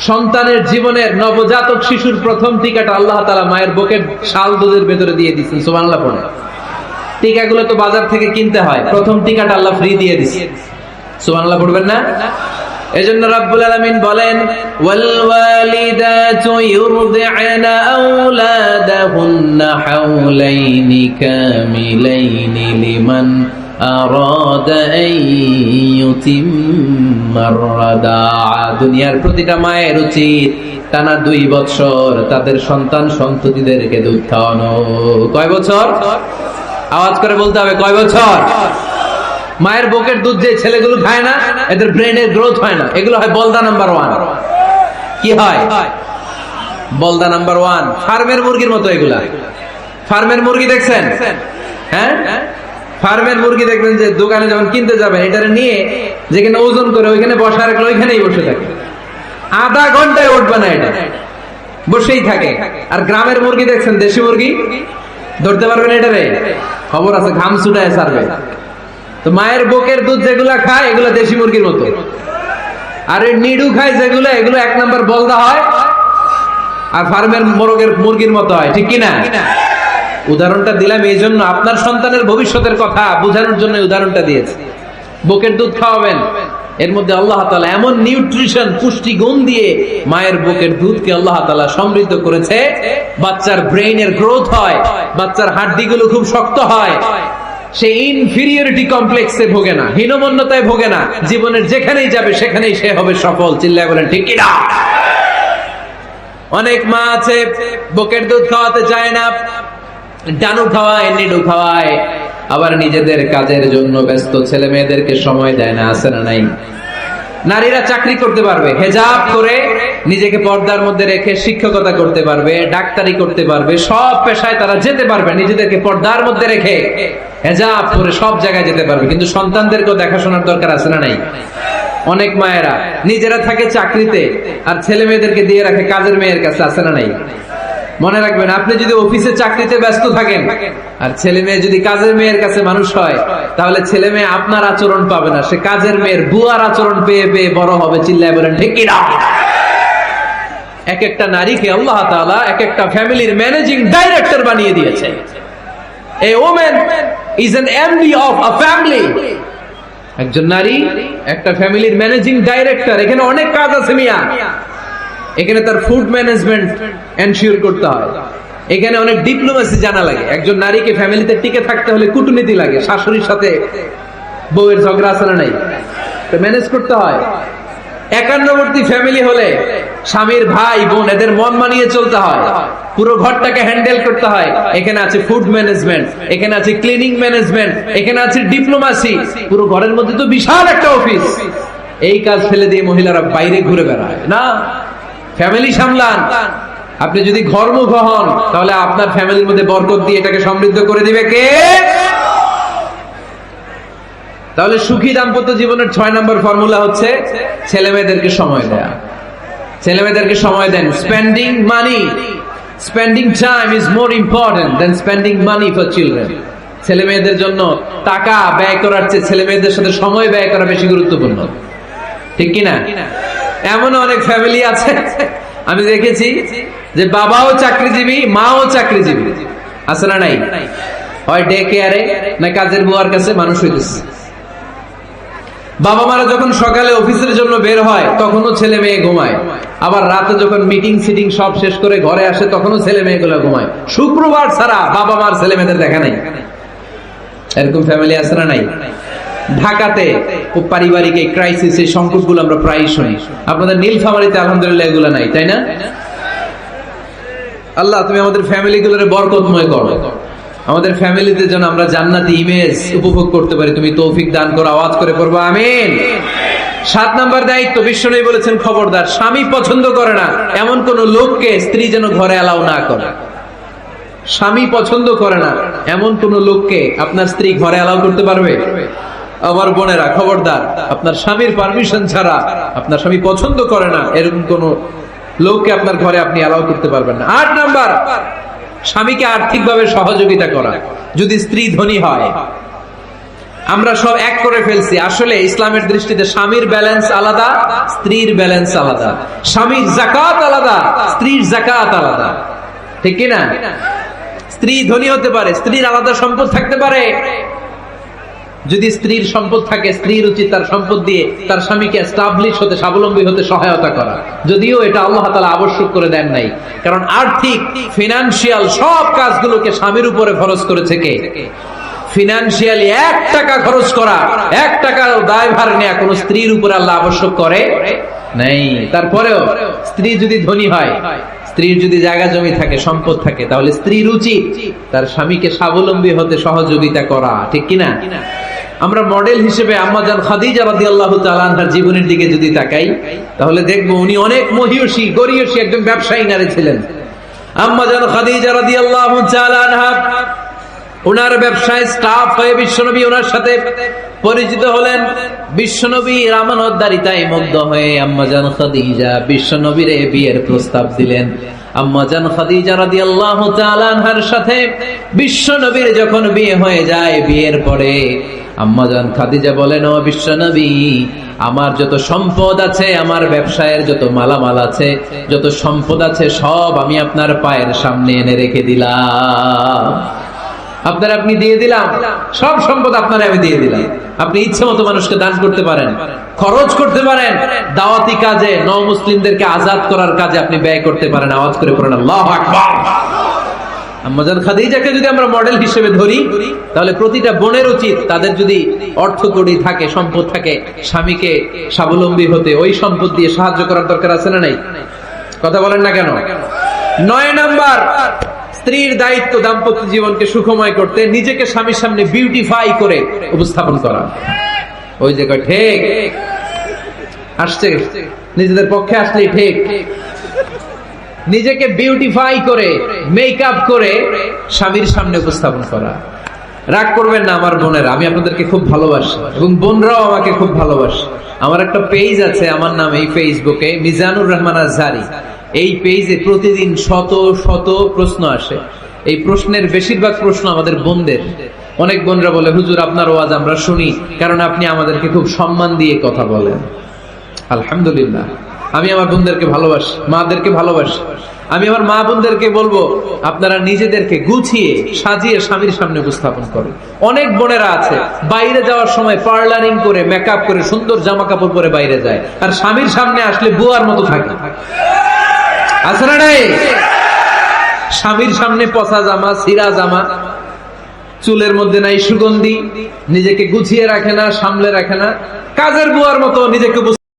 সন্তানের জীবনের নবজাতক শিশুর প্রথম টিকাটা আল্লাহ তাআলা মায়ের বুকের শাল দুধের ভেতরে দিয়ে দিয়েছেন। সুবহানাল্লাহ পড়েন। টিকাগুলো তো বাজার থেকে কিনতে হয়, প্রথম টিকাটা আল্লাহ ফ্রি দিয়ে দিয়েছে। সুবহানাল্লাহ পড়বেন না? এজন্য রাব্বুল আলামিন বলেন, ওয়াল ওয়ালিদাতু ইউরদি'না আওলাদাহুন্না হাওলাইনি কামিলাইনি লিমান আরাদা আন ইউতিম্মার রাদা'a। দুনিয়ার প্রতিটা মায়ের উচিত টানা 2 বছর তাদের সন্তান সন্ততিদেরকে দুধ খাওয়ানো। কয় বছর? আওয়াজ করে বলতে হবে, কয় বছর? মায়ের বুকের দুধ যে ছেলেগুলো খায় না, এদের ব্রেনের গ্রোথ হয় না। এগুলো হয় বলদা নাম্বার 1। কি হয়? বলদা নাম্বার 1। ফার্মের মুরগির মতো এগুলা। ফার্মের মুরগি দেখছেন? হ্যাঁ, ফার্মের মুরগি দেখবেন যে দোকানে যখন কিনতে যাবেন, এটারে নিয়ে যেখানে ওজন করে ওইখানে বসা রাখলে ওইখানেই বসে থাকে, আধা ঘন্টায় উঠবে না, এটা বসেই থাকে। আর গ্রামের মুরগি দেখছেন, দেশি মুরগি, ধরতে পারবেন এটারে? খবর আছে, ঘাম ছুটায় ছাড়বে। তো মায়ের বুকের দুধ যেগুলা খায় এগুলো দেশি মুরগির মতো, আর এই নিডু খায় যেগুলো, এগুলো 1 নাম্বার বলদা হয়, আর ফার্মের মুরগির মতো হয়। ঠিক কিনা? উদাহরণটা দিলাম এই জন্য, আপনার সন্তানের ভবিষ্যতের কথা বোঝানোর জন্য উদাহরণটা দিয়েছি। বুকের দুধ খাওয়াবেন, এর মধ্যে আল্লাহ তাআলা এমন নিউট্রিশন, পুষ্টি গুণ দিয়ে মায়ের বুকের দুধকে আল্লাহ তাআলা সমৃদ্ধ করেছে, বাচ্চার ব্রেইনের গ্রোথ হয়, বাচ্চার হাড্ডিগুলো খুব শক্ত হয়, সে ইনফিরিয়রিটি কমপ্লেক্সে ভোগে না, হীনমন্যতায় ভোগে না, জীবনের যেখানেই যাবে সেখানেই সে হবে সফল। চিল্লায় বলেন ঠিক কিনা? অনেক মা আছে বুকের দুধ খাওয়াতে চায় না, ডানু খাওয়ায়, নিডু খাওয়ায়, আবার নিজেদের কাজের জন্য ব্যস্ত, ছেলে মেয়েদেরকে সময় দেয় না, আছে না নাই? নারীরা চাকরি করতে পারবে, হেজাব করে নিজেকে পর্দার মধ্যে রেখে শিক্ষকতা করতে পারবে, ডাক্তারি করতে পারবে, সব পেশায় তারা যেতে পারবে, নিজেদেরকে পর্দার মধ্যে রেখে হেজাব করে সব জায়গায় যেতে পারবে। কিন্তু সন্তানদেরকেও দেখাশোনার দরকার আছে না নাই? অনেক মায়েরা নিজেরা থাকে চাকরিতে আর ছেলে মেয়েদেরকে দিয়ে রাখে কাজের মেয়ের কাছে, আছে না নাই? মনে রাখবেন, আপনি যদি অফিসে চাকরিতে ব্যস্ত থাকেন আর ছেলে মেয়ে যদি কাজের মেয়ের কাছে মানুষ হয়, তাহলে ছেলে মেয়ে আপনার আচরণ পাবে না, সে কাজের মেয়ের বুয়ার আচরণ পেয়ে পেয়ে বড় হবে। চিল্লায় বলেন ঠিক কিনা? এক একটা নারীকে আল্লাহ তাআলা এক একটা ফ্যামিলির ম্যানেজিং ডাইরেক্টর বানিয়ে দিয়েছে। A woman is an MD of a family. একজন নারী একটা ফ্যামিলির ম্যানেজিং ডাইরেক্টর। এখানে অনেক কাজ আছে মিয়া। এখানে তার ফুড ম্যানেজমেন্ট এনশিওর করতে হয়, এখানে অনেক ডিপ্লোমেসি জানা লাগে। একজন নারীকে ফ্যামিলিতে টিকে থাকতে হলে কূটনীতি লাগে, শাশুড়ির সাথে বউয়ের ঝগড়া আছে না নাই, ম্যানেজ করতে হয়। একান্নবর্তী ফ্যামিলি হলে স্বামীর ভাই বোন এদের মন মানিয়ে চলতে হয়, পুরো ঘরটাকে হ্যান্ডেল করতে হয়। এখানে আছে ফুড ম্যানেজমেন্ট, এখানে আছে ক্লিনিং ম্যানেজমেন্ট, এখানে আছে ডিপ্লোমাসি। পুরো ঘরের মধ্যে তো বিশাল একটা অফিস। এই কাজ ফেলে দিয়ে মহিলারা বাইরে ঘুরে বেড়ায় না, ফ্যামিলি সামলান। আপনি যদি ঘরমুখ হন তাহলে আপনার ফ্যামিলির মধ্যে বরকত দিয়ে এটাকে সমৃদ্ধ করে দিবে কে? তাহলে সুখী দাম্পত্য জীবনের 6 নম্বর ফর্মুলা হচ্ছে ছেলে মেয়েদেরকে সময় দেয়া। ছেলে মেয়েদেরকে সময় দেন। Spending money, spending time is more important than spending money for children. ছেলে মেয়েদের জন্য টাকা ব্যয় করার চেয়ে ছেলে মেয়েদের সাথে সময় ব্যয় করা বেশি গুরুত্বপূর্ণ, ঠিক কিনা? এমন অনেক ফ্যামিলি আছে আমি দেখেছি যে বাবাও চাকরিজীবী, মাও চাকরিজীবী, আছে না নাই? হয় ডে কেয়ারে না কাজের বুয়ার কাছে মানুষ হইতেছে। বাবা মারা যখন সকালে অফিসের জন্য বের হয় তখনও ছেলে মেয়ে ঘুমায়, আবার রাতে যখন মিটিং সিটিং সব শেষ করে ঘরে আসে তখনও ছেলে মেয়েগুলো ঘুমায়। শুক্রবার ছাড়া বাবা মার ছেলে মেয়েদের দেখা নাই। এরকম ফ্যামিলি আছে না নাই? ঢাকাতে পারিবারিক এই ক্রাইসিস, এই সংকটগুলো আমরা প্রায় শুনি। আপনাদের নীলফামারীতে আলহামদুলিল্লাহ এগুলো নাই, তাই না? আল্লাহ তুমি আমাদের ফ্যামিলিগুলোরে বরকতময় করো, আমাদের ফ্যামিলিতে যেন আমরা জান্নাতি ইমেজ উপভোগ করতে পারি, তুমি তৌফিক দান করো। আওয়াজ করে পড়বো আমিন। 7 নম্বর দায়িত্ব, বিশ্বনবী বলেছেন খবরদার, স্বামী পছন্দ করে না এমন কোন লোককে স্ত্রী যেন ঘরে অ্যালাউ না করে। স্বামী পছন্দ করে না এমন কোন লোককে আপনার স্ত্রী ঘরে অ্যালাউ করতে পারবে? আমার বোনেরা খবরদার, আপনার স্বামীর পারমিশন ছাড়া, আপনার স্বামী পছন্দ করে না এরকম কোন লোককে আপনার ঘরে আপনি অ্যালাউ করতে পারবেন না। 8 নাম্বার, স্বামীকে আর্থিকভাবে সহযোগিতা করা। যদি স্ত্রী ধনী হয়, আমরা সব এক করে ফেলছি। আসলে ইসলামের দৃষ্টিতে স্বামীর ব্যালেন্স আলাদা, স্ত্রীর ব্যালেন্স আলাদা। স্বামীর যাকাত আলাদা, স্ত্রীর যাকাত আলাদা, ঠিক কিনা? স্ত্রী ধনী হতে পারে, স্ত্রীর আলাদা সম্পদ থাকতে পারে। যদি স্ত্রীর সম্পদ থাকে, স্ত্রীর উচিত তার সম্পদ দিয়ে তার স্বামীকে এস্টাবলিশ হতে, স্বাবলম্বী হতে সহায়তা করা। যদিও এটা আল্লাহ তাআলা আবশ্যক করে দেন নাই, কারণ আর্থিক ফিনান্সিয়াল সব কাজগুলোকে স্বামীর উপরে খরচ করেছে কে? ফিনান্সিয়ালি 1 টাকা খরচ করা, 1 টাকার দায়ভার নেওয়া কোন স্ত্রীর উপরে আল্লাহ আবশ্যক করে নাই। তারপরেও স্ত্রী যদি ধনী হয়, স্ত্রীর যদি জায়গা জমি থাকে, সম্পদ থাকে, তাহলে স্ত্রীর উচিত তার স্বামীকে স্বাবলম্বী হতে সহযোগিতা করা, ঠিক কিনা? আমরা মডেল হিসেবে আম্মা জান খাদিজা রাদিয়াল্লাহু তাআলা আনহার জীবনের দিকে যদি তাকাই তাহলে দেখবো উনি অনেক মহিয়সী, গরিয়সী একজন ব্যবসায়ী নারী ছিলেন। আম্মা জান খাদিজা রাদিয়াল্লাহু তাআলা আনহা ওনার ব্যবসায় স্টাফ হয়ে বিশ্বনবী ওনার সাথে পরিচিত হলেন। বিশ্বনবীর আমানতদারিতায় মুগ্ধ হয়ে আম্মা জান খাদিজা বিশ্বনবীর বিয়ের প্রস্তাব দিলেন। আম্মা জান খাদিজা রাদিয়াল্লাহু তাআলা আনহার সাথে বিশ্বনবীর যখন বিয়ে হয়ে যায়, বিয়ের পরে আম্মা জান খাদিজা বলেন, ও বিশ্বনবী, আমার যত সম্পদ আছে, আমার ব্যবসায়ের যত মালামাল আছে, যত সম্পদ আছে, সব আমি আপনার পায়ের সামনে এনে রেখে দিলাম। আপনি দিয়ে দিলাম, সব সম্পদ আপনার আমি দিয়ে দিলাম। আপনি ইচ্ছে মতো মানুষকে দান করতে পারেন, খরচ করতে পারেন, দাওয়াতি কাজে, মুসলিমদেরকে আজাদ করার কাজে আপনি ব্যয় করতে পারেন। আওয়াজ করে পড়েন আল্লাহু আকবার। আম্মা জান খাদিজাকে যদি আমরা মডেল হিসেবে ধরি তাহলে প্রতিটা বোনের উচিত তাদের যদি অর্থ কড়ি থাকে, সম্পদ থাকে, স্বামীকে স্বাবলম্বী হতে ওই সম্পদ দিয়ে সাহায্য করার দরকার আছে না নাই? কথা বলেন না কেন? 9 নাম্বার, স্ত্রীর দায়িত্ব দাম্পত্য জীবনকে সুখময় করতে নিজেকে স্বামীর সামনে বিউটিফাই করে উপস্থাপন করা। ওই যে ঠিক আসছে, নিজেদের পক্ষে আসলেই ঠিক। নিজেকে বিউটিফাই করে, মেকআপ করে স্বামীর সামনে উপস্থাপন করা। রাগ করবেন না আমার বোনেরা, আমি আপনাদেরকে খুব ভালোবাসি এবং বোনরাও আমাকে খুব ভালোবাসে। আমার একটা পেজ আছে আমার নাম, এই ফেসবুকে মিজানুর রহমান আজহারি। এই পেজে প্রতিদিন শত শত প্রশ্ন আসে। এই প্রশ্নের বেশিরভাগ প্রশ্ন আমাদের বোনদের। অনেক বোনরা বলে, হুজুর আপনার ওয়াজ আমরা শুনি কারণ আপনি আমাদেরকে খুব সম্মান দিয়ে কথা বলেন। আলহামদুলিল্লাহ, আমি আমার বোনদেরকে ভালোবাসি, মাদেরকে ভালোবাসি। আমি আমার মা বোনদেরকে বলবো, আপনারা নিজেদেরকে গুছিয়ে সাজিয়ে স্বামীর সামনে উপস্থাপন করেন। অনেক বোনেরা আছে বাইরে যাওয়ার সময় পার্লারিং করে মেকআপ করে সুন্দর জামা কাপড় পরে বাইরে যায়, আর স্বামীর সামনে আসলে বুয়ার মতো থাকে। আছে না নাই? স্বামীর সামনে পচা জামা, ছিঁড়া জামা, চুলের মধ্যে নাই সুগন্ধি, নিজেকে গুছিয়ে রাখে না, সামলে রাখে না, কাজের বুয়ার মতো নিজেকে